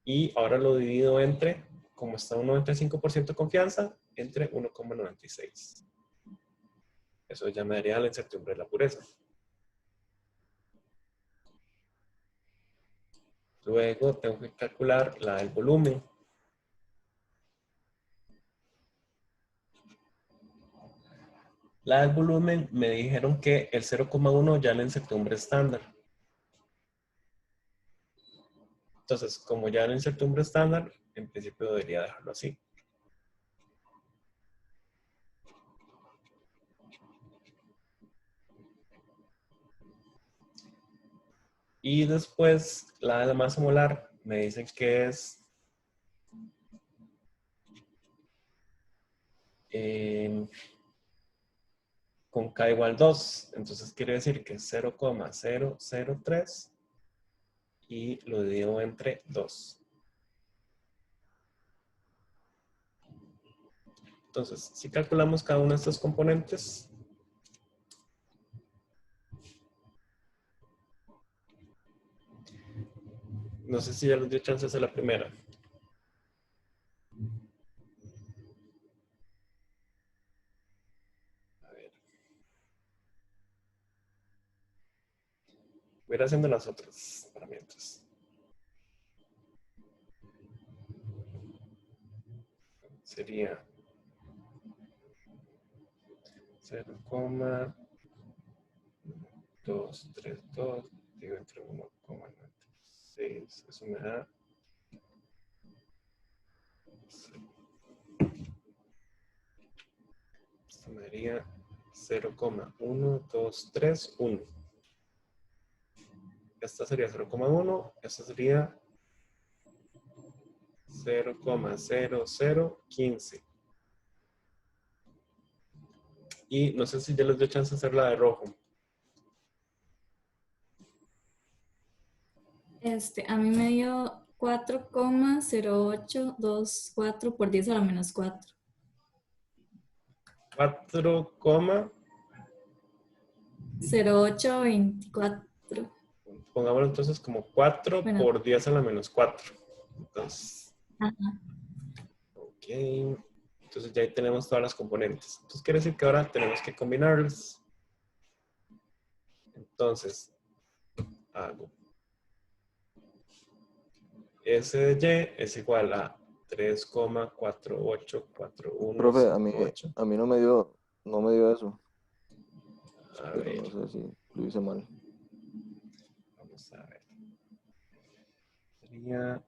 Y ahora lo divido entre, como está un 95% de confianza, entre 1,96. Eso ya me daría la incertidumbre de la pureza. Luego tengo que calcular la del volumen. La del volumen me dijeron que el 0,1 ya es la incertidumbre estándar. Entonces, como ya es la incertidumbre estándar, en principio debería dejarlo así. Y después, la de la masa molar, me dicen que es con K igual 2. Entonces quiere decir que es 0,003 y lo divido entre 2. Entonces, si calculamos cada uno de estos componentes, no sé si ya les dio chance de hacer la primera. Voy a ir haciendo las otras para mientras. Sería 0,232 dividido entre 1,96. Eso me da... Esto me daría 0,1231. Esta sería 0,1. Esta sería 0,0015. Y no sé si ya les dio chance de hacer la de rojo. A mí me dio 4,0824 por 10 a la menos 4. 4, 0824. pongámoslo entonces como 4 Bueno. por 10 a la menos 4. Entonces, Ajá. ok. Entonces ya ahí tenemos todas las componentes. Entonces quiere decir que ahora tenemos que combinarlas. Entonces, hago S de Y es igual a 3,484158. Profe, a mí no me dio No me dio eso, A pero ver, no sé si lo hice mal. vamos a ver. Sería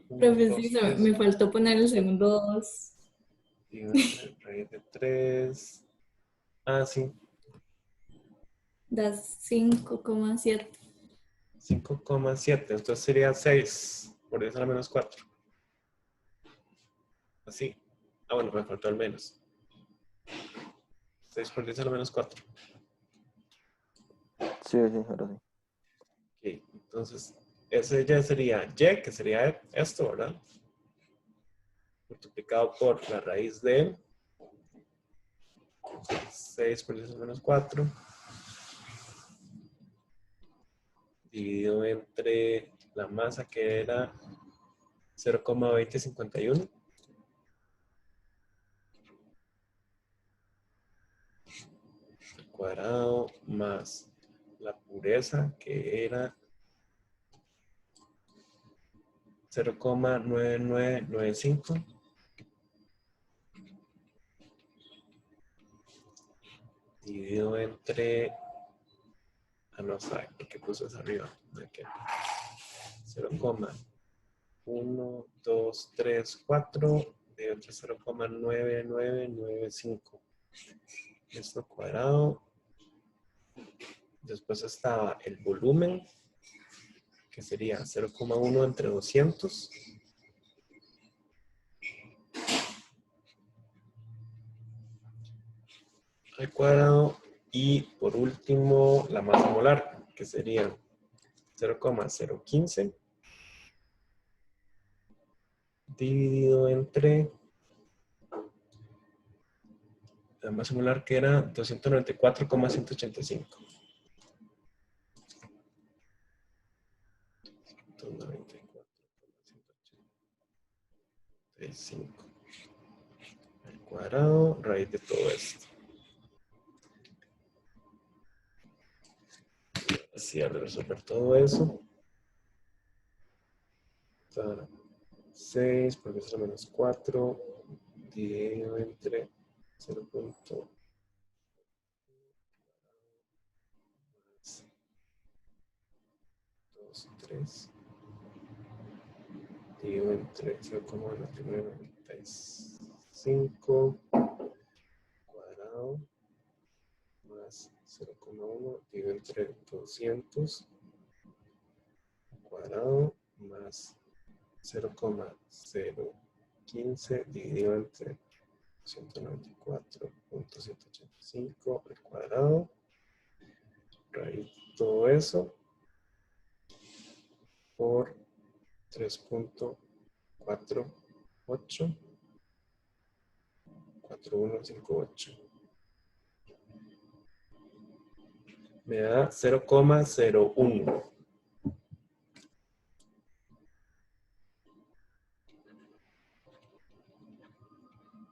Profe, sí, 0,123 me faltó poner el segundo 2. dividido entre raíz de 3. Ah, sí, Da 5,7. 5,7. Entonces sería 6 por 10 a la menos 4. Así. Ah, bueno, me faltó el menos. 6 por 10 a la menos 4. Sí, sí, ahora sí. Ok, entonces ese ya sería y, que sería esto, ¿verdad? Multiplicado por la raíz de 6 por 10 a la menos 4. Dividido entre la masa que era 0,2051. Al cuadrado más la pureza que era 0,9995 dividido entre, no sé por qué puse eso arriba, 0,1234 dividido entre 0,9995. Esto cuadrado. Después estaba el volumen, que sería 0,1 entre 200. Al cuadrado. Y por último, la masa molar, que sería 0,015 dividido entre la masa molar que era 294,185. 294,185 al cuadrado, raíz de todo esto. Así al resolver todo eso. 6 por 10 a la menos 4 dividido entre 0.23 dividido entre 0,9995 cuadrado más 0,1 dividido entre 200 cuadrado más 0,015 dividido entre 194,185 al cuadrado, raíz todo eso por 3.484158 me da 0,01.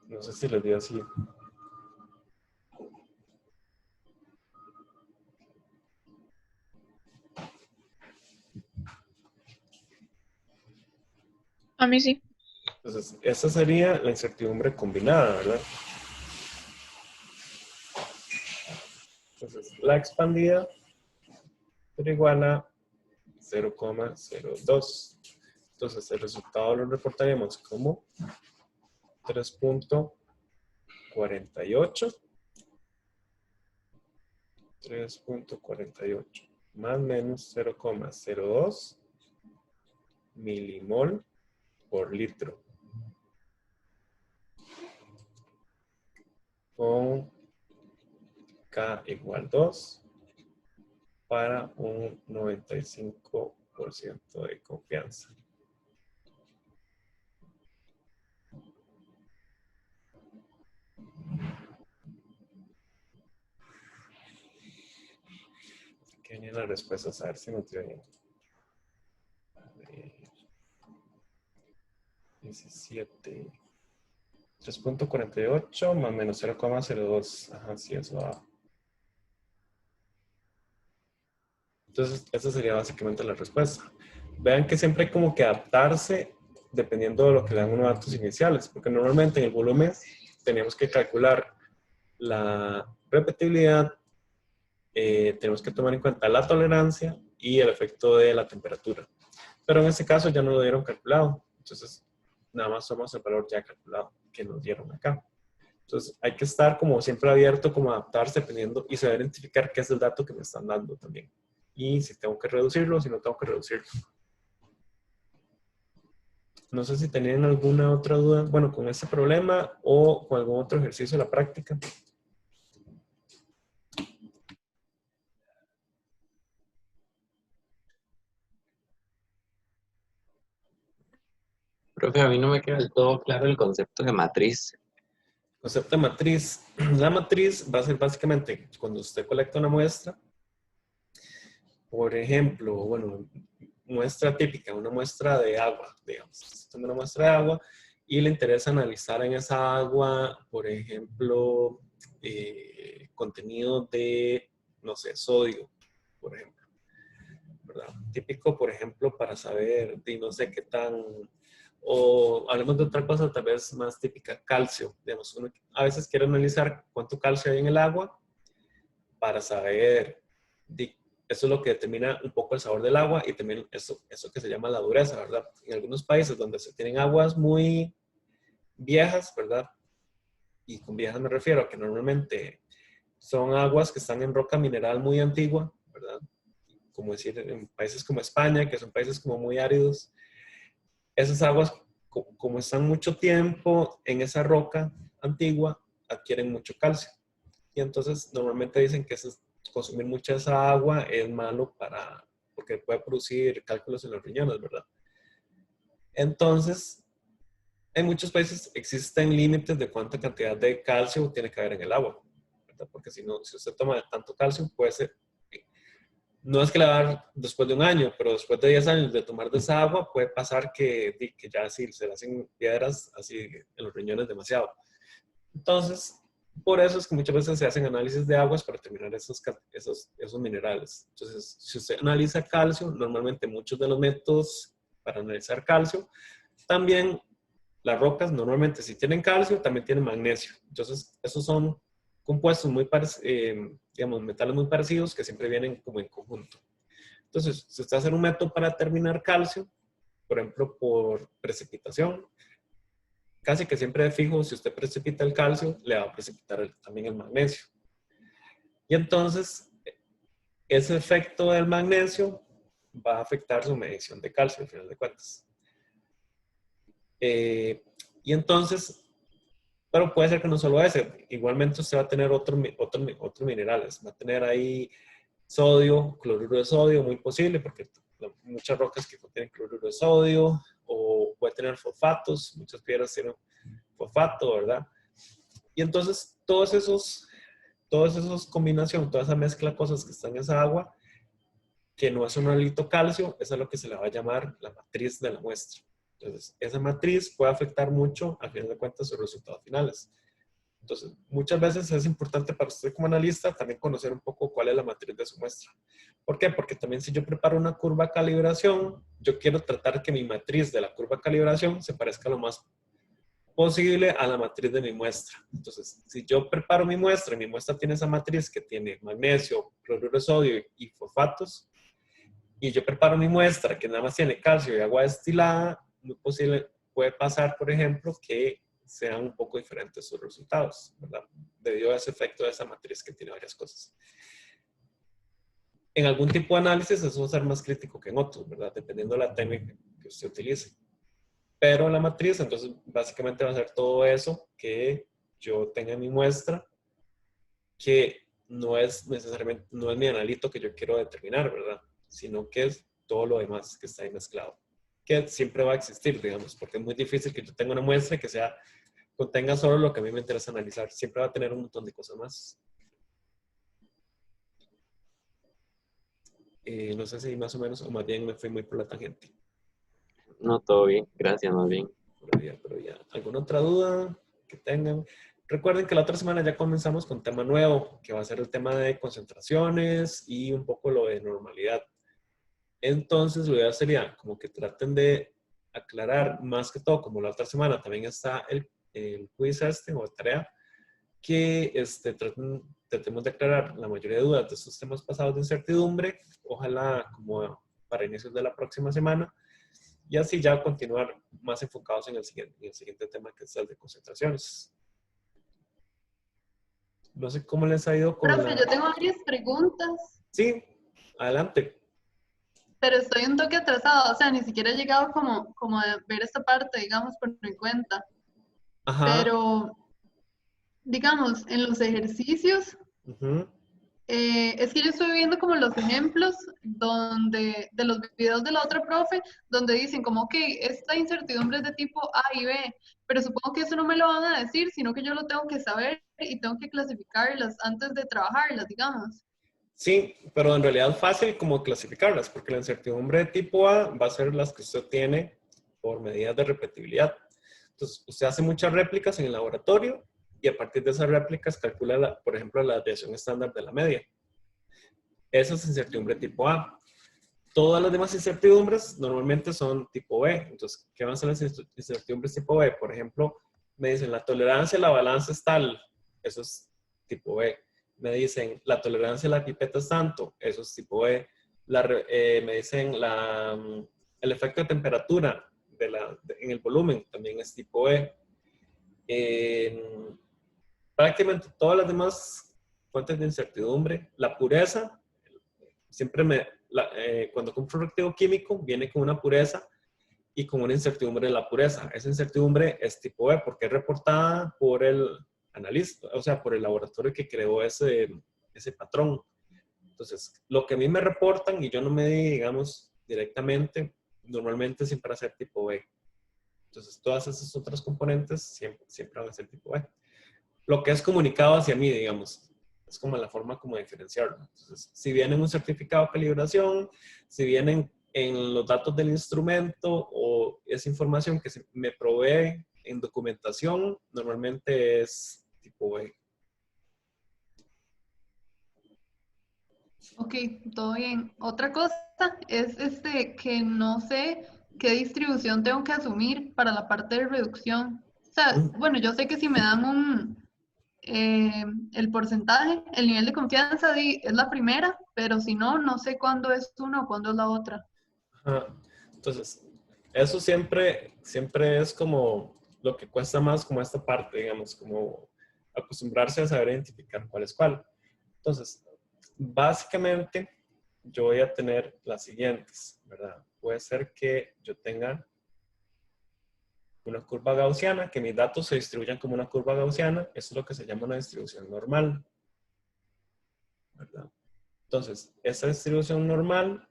No sé si les dio así. A mí sí. Entonces, esa sería la incertidumbre combinada, ¿verdad? Entonces, la expandida será igual a 0,02. Entonces, el resultado lo reportaremos como 3.48. 3.48 más menos 0,02 milimol por litro. Con K igual 2 para un 95% de confianza. Aquí vienen las respuestas, a ver si me entiendo bien. 17. 3.48 más menos 0,02. Ajá, sí, eso va. Entonces, esa sería básicamente la respuesta. Vean que siempre hay como que adaptarse dependiendo de lo que le dan unos datos iniciales, porque normalmente en el volumen teníamos que calcular la repetibilidad, tenemos que tomar en cuenta la tolerancia y el efecto de la temperatura. Pero en este caso ya no lo dieron calculado. Entonces, nada más somos el valor ya calculado que nos dieron acá. Entonces, hay que estar como siempre abierto, como adaptarse dependiendo y saber identificar qué es el dato que me están dando también. Y si tengo que reducirlo, si no tengo que reducirlo. No sé si tenían alguna otra duda, bueno, con este problema o con algún otro ejercicio de la práctica. Profe, a mí no me queda del todo claro el concepto de matriz. Concepto de matriz. La matriz va a ser básicamente cuando usted colecta una muestra, por ejemplo, bueno, muestra típica, una muestra de agua, digamos. Usted toma una muestra de agua y le interesa analizar en esa agua, por ejemplo, contenido de, no sé, sodio, por ejemplo, ¿verdad? Típico, por ejemplo, para saber, de no sé qué tan, o hablemos de otra cosa tal vez más típica, calcio. Digamos, uno a veces quiere analizar cuánto calcio hay en el agua para saber, eso es lo que determina un poco el sabor del agua y también eso que se llama la dureza, ¿verdad? En algunos países donde se tienen aguas muy viejas, ¿verdad? Y con viejas me refiero a que normalmente son aguas que están en roca mineral muy antigua, ¿verdad? Como decir, en países como España, que son países como muy áridos, esas aguas, como están mucho tiempo en esa roca antigua, adquieren mucho calcio. Y entonces normalmente dicen que consumir mucha esa agua es malo porque puede producir cálculos en los riñones, ¿verdad? Entonces, en muchos países existen límites de cuánta cantidad de calcio tiene que haber en el agua, ¿verdad? Porque si usted toma tanto calcio, puede ser, no es que le va a dar después de un año, pero después de 10 años de tomar de esa agua, puede pasar que ya sí se le hacen piedras así en los riñones demasiado. Entonces, por eso es que muchas veces se hacen análisis de aguas para determinar esos minerales. Entonces, si usted analiza calcio, normalmente muchos de los métodos para analizar calcio, también las rocas normalmente si tienen calcio, también tienen magnesio. Entonces, esos son compuestos muy digamos, metales muy parecidos que siempre vienen como en conjunto. Entonces, si usted hace un método para determinar calcio, por ejemplo, por precipitación, casi que siempre de fijo, si usted precipita el calcio, le va a precipitar también el magnesio. Y entonces, ese efecto del magnesio va a afectar su medición de calcio, al final de cuentas. Y entonces, pero puede ser que no solo ese, igualmente usted va a tener otros minerales, va a tener ahí sodio, cloruro de sodio, muy posible, porque muchas rocas que contienen cloruro de sodio, o puede tener fosfatos, muchas piedras tienen fosfato, ¿verdad? Y entonces, todos esos combinaciones, toda esa mezcla de cosas que están en esa agua, que no es un alito calcio, eso es lo que se le va a llamar la matriz de la muestra. Entonces, esa matriz puede afectar mucho, al final de cuentas, sus resultados finales. Entonces, muchas veces es importante para usted como analista también conocer un poco cuál es la matriz de su muestra. ¿Por qué? Porque también si yo preparo una curva de calibración, yo quiero tratar que mi matriz de la curva de calibración se parezca lo más posible a la matriz de mi muestra. Entonces, si yo preparo mi muestra y mi muestra tiene esa matriz que tiene magnesio, cloruro de sodio y fosfatos, y yo preparo mi muestra que nada más tiene calcio y agua destilada, muy posible puede pasar, por ejemplo, que sean un poco diferentes sus resultados, ¿verdad? Debido a ese efecto de esa matriz que tiene varias cosas. En algún tipo de análisis eso va a ser más crítico que en otros, ¿verdad? Dependiendo de la técnica que usted utilice. Pero la matriz, entonces, básicamente va a ser todo eso que yo tenga en mi muestra, que no es necesariamente, no es mi analito que yo quiero determinar, ¿verdad? Sino que es todo lo demás que está ahí mezclado. Que siempre va a existir, digamos, porque es muy difícil que yo tenga una muestra que contenga solo lo que a mí me interesa analizar. Siempre va a tener un montón de cosas más. No sé si más o menos, o más bien me fui muy por la tangente. No, todo bien, gracias, más bien. Pero ya. ¿Alguna otra duda que tengan? Recuerden que la otra semana ya comenzamos con tema nuevo, que va a ser el tema de concentraciones y un poco lo de normalidad. Entonces, lo ideal sería como que traten de aclarar más que todo, como la otra semana también está el quiz o tarea, que tratemos de aclarar la mayoría de dudas de estos temas pasados de incertidumbre, ojalá como para inicios de la próxima semana, y así ya continuar más enfocados en el siguiente tema, que es el de concentraciones. No sé cómo les ha ido con Profe, yo tengo varias preguntas, Sí, adelante. pero estoy un toque atrasada, o sea, ni siquiera he llegado como a ver esta parte, digamos, por mi cuenta. Ajá. Pero, digamos, en los ejercicios, Ujú. es que yo estoy viendo como los ejemplos de los videos de la otra profe, donde dicen como, ok, esta incertidumbre es de tipo A y B, pero supongo que eso no me lo van a decir, sino que yo lo tengo que saber y tengo que clasificarlas antes de trabajarlas, digamos. Sí, pero en realidad es fácil como clasificarlas, porque la incertidumbre de tipo A va a ser las que usted tiene por medidas de repetibilidad. Entonces, usted hace muchas réplicas en el laboratorio y a partir de esas réplicas calcula, por ejemplo, la desviación estándar de la media. Esa es incertidumbre tipo A. Todas las demás incertidumbres normalmente son tipo B. Entonces, ¿qué van a ser las incertidumbres tipo B? Por ejemplo, me dicen la tolerancia a la balanza es tal. Eso es tipo B. Me dicen la tolerancia a la pipeta es tanto. Eso es tipo B. Me dicen el efecto de temperatura en el volumen también es tipo B. Prácticamente todas las demás fuentes de incertidumbre, la pureza, siempre cuando compro un reactivo químico viene con una pureza y con una incertidumbre de la pureza. Esa incertidumbre es tipo B porque es reportada por el analista, o sea, por el laboratorio que creó ese patrón. Entonces, lo que a mí me reportan y yo no me di, digamos, directamente, normalmente siempre va a ser tipo B. Entonces, todas esas otras componentes siempre van a ser tipo B. Lo que es comunicado hacia mí, digamos, es como la forma como diferenciarlo. Entonces, si vienen un certificado de calibración, si vienen en los datos del instrumento o esa información que me provee en documentación, normalmente es tipo B. Ok, todo bien. Otra cosa es que no sé qué distribución tengo que asumir para la parte de reducción. O sea, bueno, yo sé que si me dan el porcentaje, el nivel de confianza es la primera, pero si no, no sé cuándo es una o cuándo es la otra. Ajá. Entonces, eso siempre es como lo que cuesta más como esta parte, digamos, como acostumbrarse a saber identificar cuál es cuál. Entonces, básicamente, yo voy a tener las siguientes, ¿verdad? Puede ser que yo tenga una curva gaussiana, que mis datos se distribuyan como una curva gaussiana. Eso es lo que se llama una distribución normal, ¿verdad? Entonces, esa distribución normal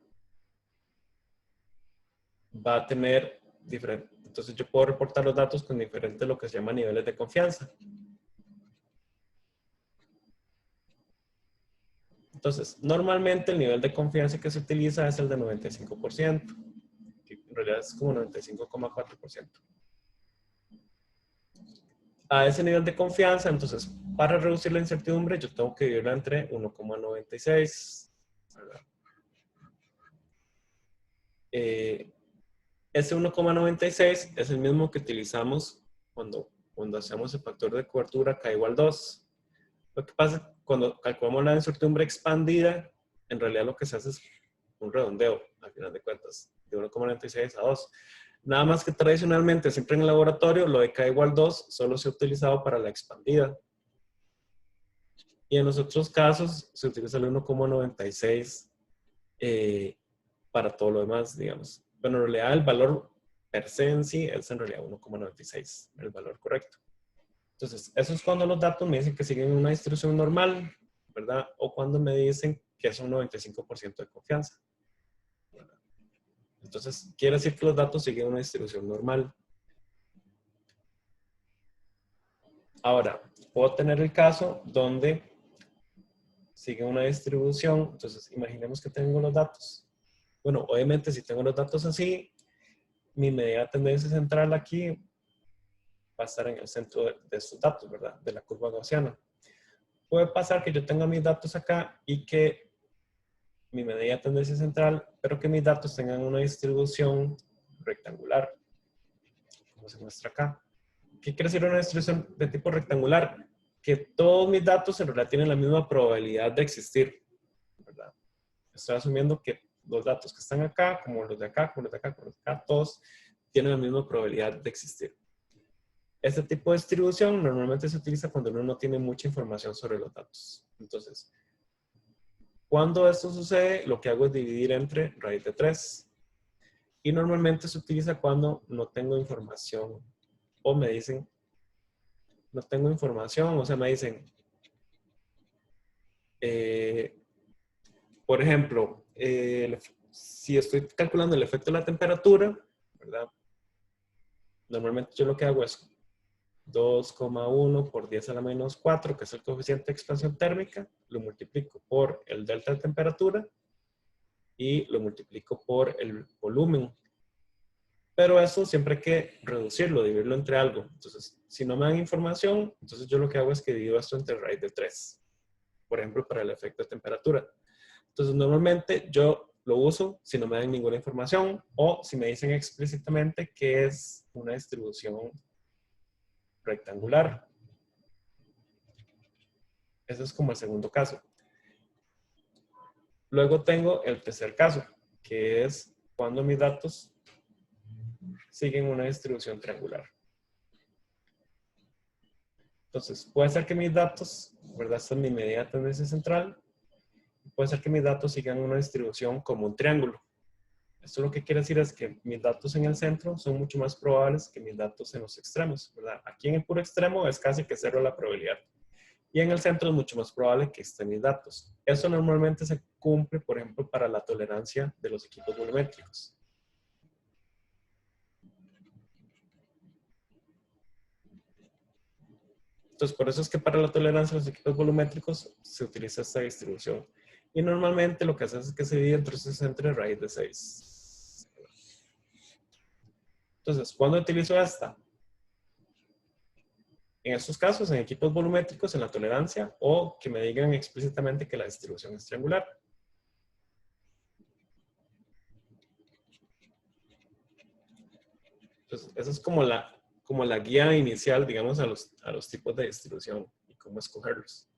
va a tener diferente. Entonces, yo puedo reportar los datos con diferentes lo que se llama niveles de confianza. Entonces, normalmente el nivel de confianza que se utiliza es el de 95%, que en realidad es como 95,4%. A ese nivel de confianza, entonces, para reducir la incertidumbre, yo tengo que dividirla entre 1,96. Ese 1,96 es el mismo que utilizamos cuando hacemos el factor de cobertura K igual 2. Lo que pasa es que cuando calculamos la incertidumbre expandida, en realidad lo que se hace es un redondeo, al final de cuentas, de 1,96 a 2. Nada más que tradicionalmente, siempre en el laboratorio, lo de K igual 2 solo se ha utilizado para la expandida. Y en los otros casos se utiliza el 1,96 para todo lo demás, digamos. Bueno, en realidad el valor per se en sí es en realidad 1,96, el valor correcto. Entonces, eso es cuando los datos me dicen que siguen una distribución normal, ¿verdad? O cuando me dicen que es un 95% de confianza. ¿Verdad? Entonces, quiere decir que los datos siguen una distribución normal. Ahora, puedo tener el caso donde sigue una distribución. Entonces, imaginemos que tengo los datos. Bueno, obviamente, si tengo los datos así, mi medida tendencia central aquí va a estar en el centro de estos datos, ¿verdad? De la curva gaussiana. Puede pasar que yo tenga mis datos acá y que mi medida tendencia central, pero que mis datos tengan una distribución rectangular, como se muestra acá. ¿Qué quiere decir una distribución de tipo rectangular? que todos mis datos en realidad tienen la misma probabilidad de existir, ¿verdad? Estoy asumiendo que los datos que están acá, como los de acá, como los de acá, como los de acá, todos tienen la misma probabilidad de existir. Este tipo de distribución normalmente se utiliza cuando uno no tiene mucha información sobre los datos. Entonces, cuando esto sucede, lo que hago es dividir entre raíz de 3. Y normalmente se utiliza cuando no tengo información o me dicen, no tengo información, o sea, me dicen, por ejemplo, si estoy calculando el efecto de la temperatura, ¿verdad? Normalmente yo lo que hago es 2,1 por 10 a la menos 4, que es el coeficiente de expansión térmica, lo multiplico por el delta de temperatura y lo multiplico por el volumen. Pero eso siempre hay que reducirlo, dividirlo entre algo. Entonces, si no me dan información, entonces yo lo que hago es que divido esto entre raíz de 3. Por ejemplo, para el efecto de temperatura. Entonces, normalmente yo lo uso si no me dan ninguna información o si me dicen explícitamente que es una distribución rectangular. Ese es como el segundo caso. Luego tengo el tercer caso, que es cuando mis datos siguen una distribución triangular. Entonces, puede ser que mis datos, ¿verdad? Esta es mi medida de tendencia central. Puede ser que mis datos sigan una distribución como un triángulo. Esto lo que quiere decir es que mis datos en el centro son mucho más probables que mis datos en los extremos, ¿verdad? Aquí en el puro extremo es casi que 0 la probabilidad. Y en el centro es mucho más probable que estén mis datos. Eso normalmente se cumple, por ejemplo, para la tolerancia de los equipos volumétricos. Entonces, por eso es que para la tolerancia de los equipos volumétricos se utiliza esta distribución. Y normalmente lo que hace es que se divide entonces entre raíz de 6. Entonces, ¿cuándo utilizo esta? En estos casos, en equipos volumétricos, en la tolerancia, o que me digan explícitamente que la distribución es triangular. Entonces, esa es como la guía inicial, digamos, a los tipos de distribución y cómo escogerlos.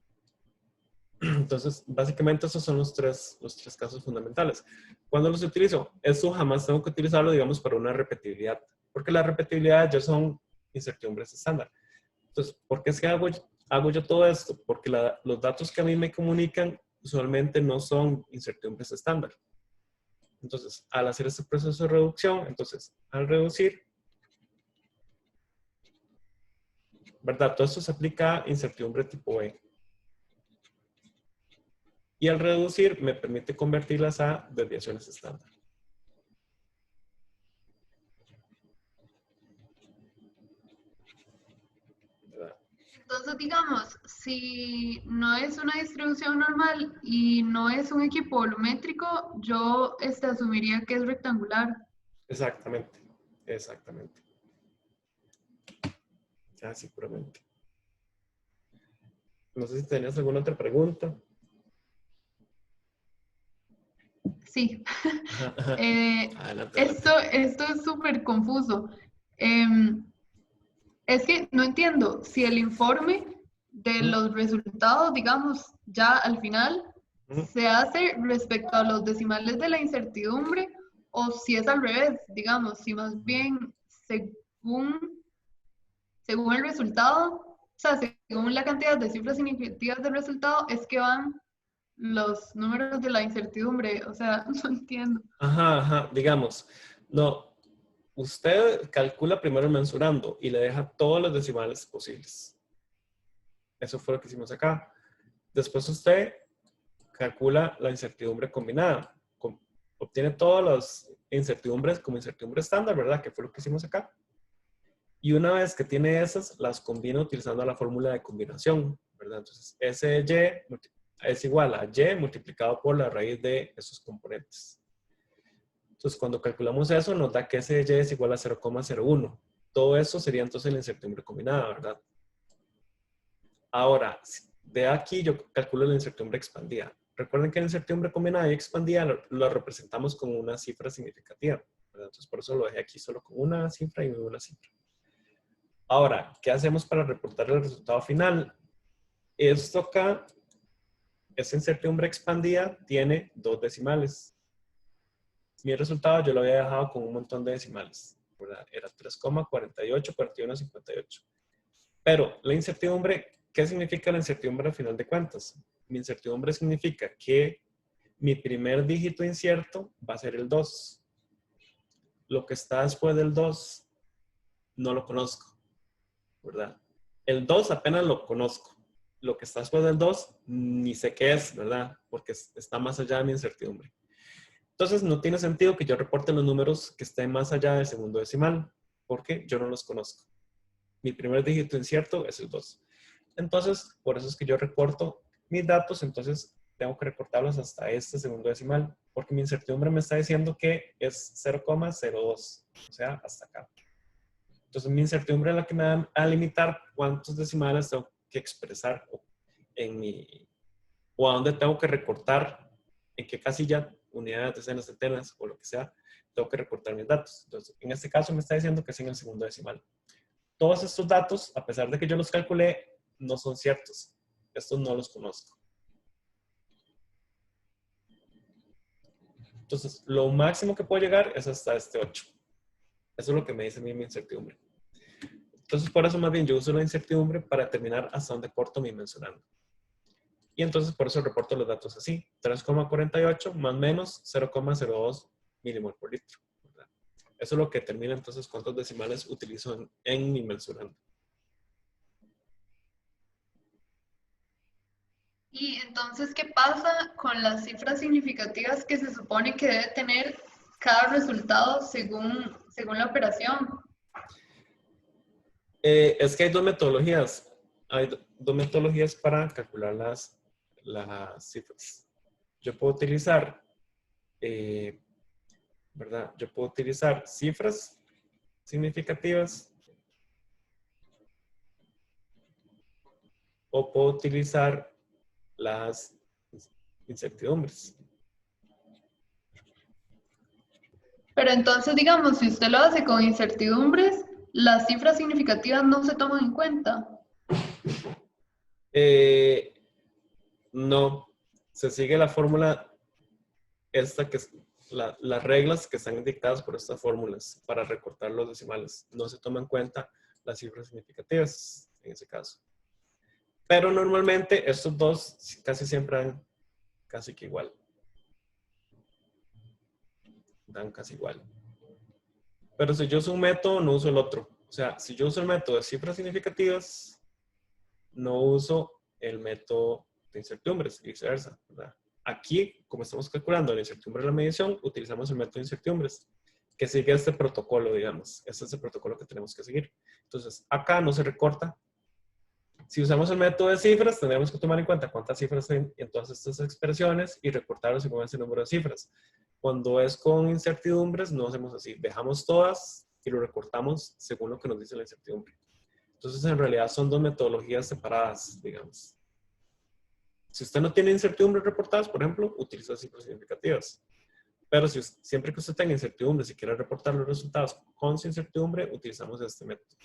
Entonces, básicamente esos son los tres casos fundamentales. ¿Cuándo los utilizo? Eso jamás tengo que utilizarlo, digamos, para una repetibilidad, porque las repetibilidades ya son incertidumbres estándar. Entonces, ¿por qué es que hago yo todo esto? Porque los datos que a mí me comunican usualmente no son incertidumbres estándar. Entonces, al hacer este proceso de reducción, entonces, al reducir, ¿verdad? Todo esto se aplica a incertidumbre tipo E. Y al reducir, me permite convertirlas a desviaciones estándar. Entonces, digamos, si no es una distribución normal y no es un equipo volumétrico, yo asumiría que es rectangular. Exactamente, exactamente. Así puramente. No sé si tenías alguna otra pregunta. Sí. Adelante. Esto es súper confuso. Es que no entiendo si el informe de los resultados, digamos, ya al final, se hace respecto a los decimales de la incertidumbre o si es al revés, digamos, si más bien según el resultado, o sea, según la cantidad de cifras significativas del resultado, es que van los números de la incertidumbre, o sea, no entiendo. Ajá, digamos, no, usted calcula primero mensurando y le deja todos los decimales posibles. Eso fue lo que hicimos acá. Después usted calcula la incertidumbre combinada. Obtiene todas las incertidumbres como incertidumbre estándar, ¿verdad? Que fue lo que hicimos acá. Y una vez que tiene esas, las combina utilizando la fórmula de combinación, ¿verdad? Entonces, S de Y es igual a Y multiplicado por la raíz de esos componentes. Entonces, cuando calculamos eso, nos da que S de Y es igual a 0,01. Todo eso sería entonces la incertidumbre combinada, ¿verdad? Ahora, de aquí yo calculo la incertidumbre expandida. Recuerden que la incertidumbre combinada y expandida lo representamos con una cifra significativa, ¿verdad? Entonces, por eso lo dejé aquí solo con una cifra y una cifra. Ahora, ¿qué hacemos para reportar el resultado final? Esto acá, esa incertidumbre expandida, tiene 2 decimales. Mi resultado yo lo había dejado con un montón de decimales, ¿verdad? Era 3,48, 41, 58. Pero la incertidumbre, ¿qué significa la incertidumbre al final de cuentas? Mi incertidumbre significa que mi primer dígito incierto va a ser el 2. Lo que está después del 2 no lo conozco, ¿verdad? El 2 apenas lo conozco. Lo que está después del 2 ni sé qué es, ¿verdad? Porque está más allá de mi incertidumbre. Entonces no tiene sentido que yo reporte los números que estén más allá del segundo decimal, porque yo no los conozco. Mi primer dígito incierto es el 2. Entonces, por eso es que yo reporto mis datos, entonces tengo que recortarlos hasta este segundo decimal, porque mi incertidumbre me está diciendo que es 0,02, o sea, hasta acá. Entonces, mi incertidumbre es la que me va a limitar cuántos decimales tengo que expresar en mi, o a dónde tengo que recortar, en qué casilla, unidades, decenas, centenas, o lo que sea, tengo que recortar mis datos. Entonces, en este caso me está diciendo que es en el segundo decimal. Todos estos datos, a pesar de que yo los calculé, no son ciertos. Estos no los conozco. Entonces, lo máximo que puedo llegar es hasta este 8. Eso es lo que me dice mi incertidumbre. Entonces, por eso más bien yo uso la incertidumbre para determinar hasta dónde corto mi mensurando. Y entonces, por eso reporto los datos así. 3,48 más menos 0,02 milimol por litro. ¿Verdad? Eso es lo que determina entonces cuántos decimales utilizo en mi mensurando. Y entonces, ¿qué pasa con las cifras significativas que se supone que debe tener cada resultado según la operación? Es que hay dos metodologías. Hay dos metodologías para calcular las cifras. Yo puedo utilizar, ¿verdad? Yo puedo utilizar cifras significativas o puedo utilizar las incertidumbres. Pero entonces, digamos, si usted lo hace con incertidumbres, las cifras significativas no se toman en cuenta. No, se sigue la fórmula esta que es las reglas que están dictadas por estas fórmulas para recortar los decimales. No se toman en cuenta las cifras significativas en ese caso. Pero normalmente estos dos casi siempre dan casi que igual. Dan casi igual. Pero si yo uso un método, no uso el otro. O sea, si yo uso el método de cifras significativas, no uso el método de incertidumbres y viceversa, ¿verdad? Aquí, como estamos calculando la incertidumbre de la medición, utilizamos el método de incertidumbres, que sigue este protocolo, digamos. Este es el protocolo que tenemos que seguir. Entonces, acá no se recorta. Si usamos el método de cifras, tendremos que tomar en cuenta cuántas cifras hay en todas estas expresiones y recortarlo según ese número de cifras. Cuando es con incertidumbres, no hacemos así. Dejamos todas y lo recortamos según lo que nos dice la incertidumbre. Entonces, en realidad son dos metodologías separadas, digamos. Si usted no tiene incertidumbres reportadas, por ejemplo, utiliza cifras significativas. Pero siempre que usted tenga incertidumbres y quiera reportar los resultados con su incertidumbre, utilizamos este método,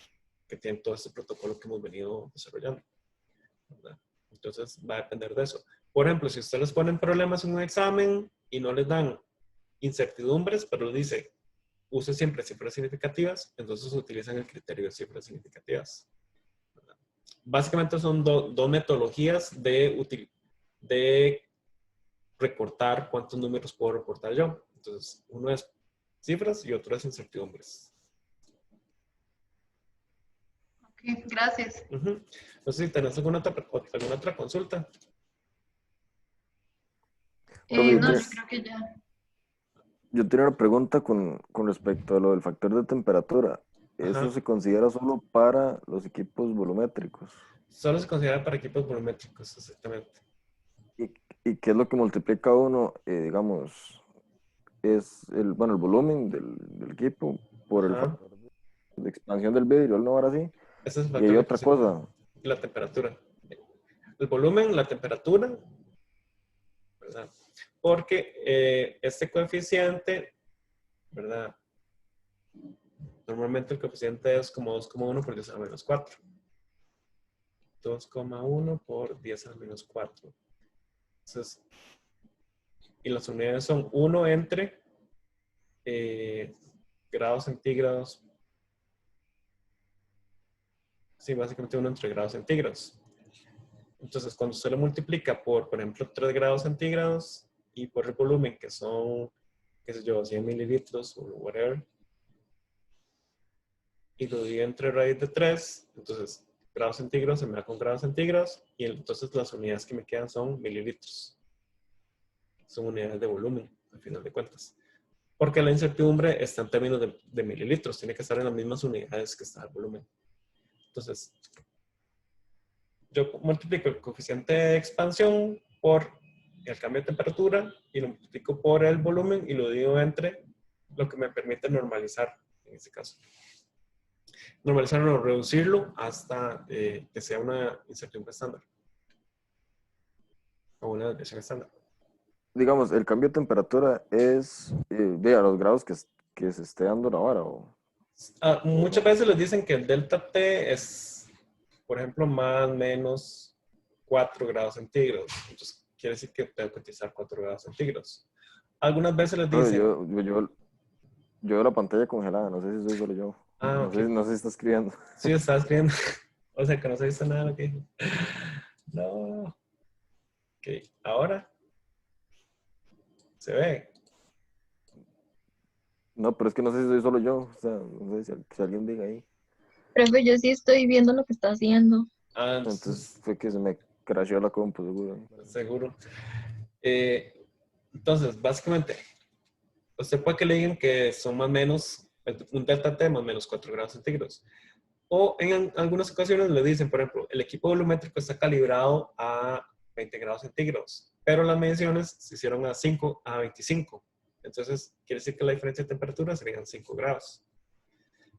que tiene todo este protocolo que hemos venido desarrollando, ¿verdad? Entonces, va a depender de eso. Por ejemplo, si usted les ponen problemas en un examen y no les dan incertidumbres, pero les dice, use siempre cifras significativas, entonces utilizan el criterio de cifras significativas. Básicamente son dos metodologías de recortar cuántos números puedo reportar yo. Entonces, uno es cifras y otro es incertidumbres. Ok, gracias. No sé si tenés alguna otra consulta. No, yo creo que ya. Yo tenía una pregunta con respecto a lo del factor de temperatura. ¿Eso Ajá. se considera solo para los equipos volumétricos? Solo se considera para equipos volumétricos, exactamente. ¿Y qué es lo que multiplica uno, digamos, es el volumen del equipo por el Ajá. factor de expansión del vidrio, ¿no? Ahora sí. Ese es el Y factor hay de otra presión. cosa. La temperatura. El volumen, la temperatura, ¿verdad? Porque este coeficiente, ¿verdad? Normalmente el coeficiente es como 2,1 por 10 a la menos 4. 2,1 por 10 a la menos 4. Entonces, y las unidades son 1 entre grados centígrados. Sí, básicamente 1 entre grados centígrados. Entonces, cuando usted lo multiplica por ejemplo, 3 grados centígrados y por el volumen, que son, qué sé yo, 100 mililitros o whatever, y lo divide entre raíz de 3, entonces grados centígrados se me da con grados centígrados, y entonces las unidades que me quedan son mililitros. Son unidades de volumen, al final de cuentas. Porque la incertidumbre está en términos de mililitros, tiene que estar en las mismas unidades que está el volumen. Entonces, yo multiplico el coeficiente de expansión por el cambio de temperatura y lo multiplico por el volumen y lo divido entre lo que me permite normalizar, en este caso. Normalizarlo o reducirlo hasta que sea una incertidumbre estándar. O una desviación estándar. Digamos, el cambio de temperatura es a los grados que se esté dando la vara. Muchas veces les dicen que el delta T es, por ejemplo, más o menos 4 grados centígrados. Entonces, quiere decir que tengo que utilizar 4 grados centígrados. Algunas veces les dicen... Yo veo la pantalla congelada, no sé si soy solo yo. Ah, okay. No sé si está escribiendo. Sí, está escribiendo. O sea, que no se dice nada de lo que dijo. No. Ok, ahora. ¿Se ve? No, pero es que no sé si soy solo yo. O sea, no sé si alguien diga ahí. Profe, yo sí estoy viendo lo que está haciendo. Entonces fue que se me crasheó la compu, seguro. Seguro. Entonces, básicamente, usted puede que le digan que son más o menos, un delta T más o menos 4 grados centígrados. O en algunas ocasiones le dicen, por ejemplo, el equipo volumétrico está calibrado a 20 grados centígrados, pero las mediciones se hicieron a 25. Entonces, quiere decir que la diferencia de temperatura serían 5 grados.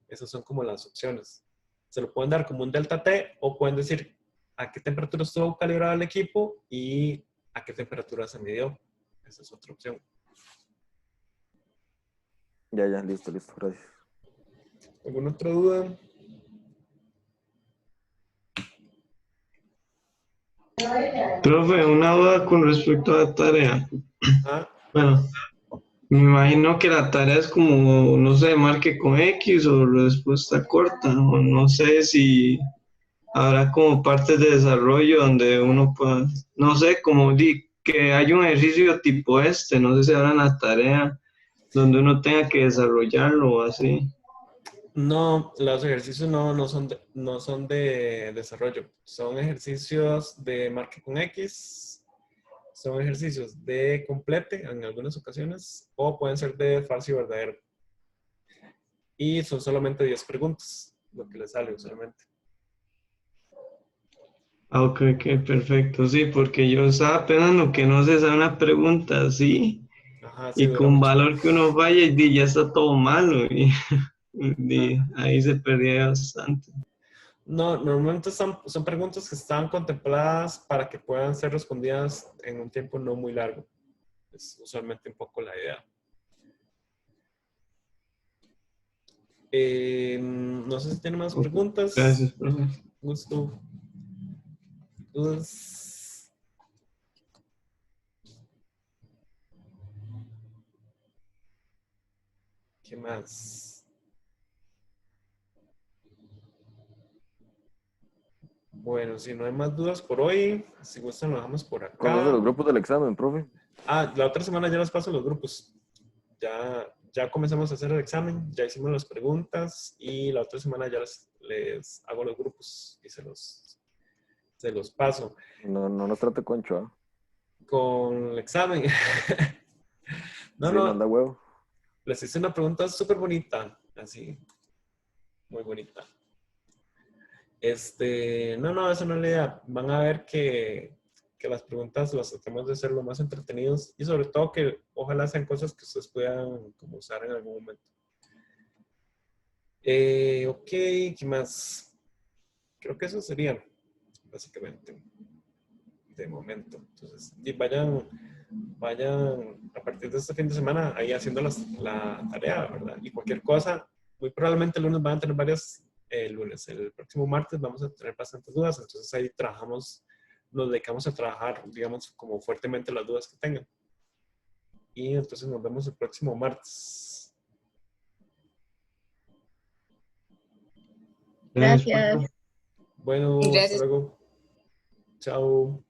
Esas son como las opciones. Se lo pueden dar como un delta T o pueden decir a qué temperatura estuvo calibrado el equipo y a qué temperatura se midió. Esa es otra opción. Ya, listo, gracias. ¿Alguna otra duda? Profe, una duda con respecto a la tarea. Bueno, me imagino que la tarea es como, no sé, marque con X o respuesta corta, o no sé si habrá como partes de desarrollo donde uno pueda, no sé, como que hay un ejercicio tipo no sé si habrá una tarea donde uno tenga que desarrollarlo o así. No, los ejercicios no son de desarrollo. Son ejercicios de marque con X, son ejercicios de complete en algunas ocasiones, o pueden ser de falso y verdadero. Y son solamente 10 preguntas, lo que les sale usualmente. Ok, perfecto. Sí, porque yo estaba pensando que no se sabe una pregunta así. Ajá, sí, y con mucho. valor que uno vaya y ya está todo malo. Y ahí se perdía bastante. No, normalmente son preguntas que están contempladas para que puedan ser respondidas en un tiempo no muy largo. Es usualmente un poco la idea. No sé si tienen más preguntas. Gracias, profe. Gusto. ¿Dudas? ¿Qué más? Bueno, si no hay más dudas por hoy, si gustan lo dejamos por acá. ¿Cuándo son los grupos del examen, profe? La otra semana ya les paso los grupos. Ya comenzamos a hacer el examen, ya hicimos las preguntas y la otra semana ya les hago los grupos y se los paso. No nos trate concho, ¿ah? Con el examen. No anda huevo. Les hice una pregunta súper bonita, así, muy bonita. No, eso no es la idea. Van a ver que las preguntas las tratemos de hacer lo más entretenidos y sobre todo que ojalá sean cosas que ustedes puedan como usar en algún momento. Ok, ¿qué más? Creo que eso sería básicamente de momento. Entonces, y vayan a partir de este fin de semana ahí haciendo la tarea, ¿verdad? Y cualquier cosa, muy probablemente el lunes van a tener varias el lunes. El próximo martes vamos a tener bastantes dudas, entonces ahí nos dedicamos a trabajar, digamos, como fuertemente las dudas que tengan. Y entonces nos vemos el próximo martes. Gracias. Bueno, Gracias. hasta luego. Chao.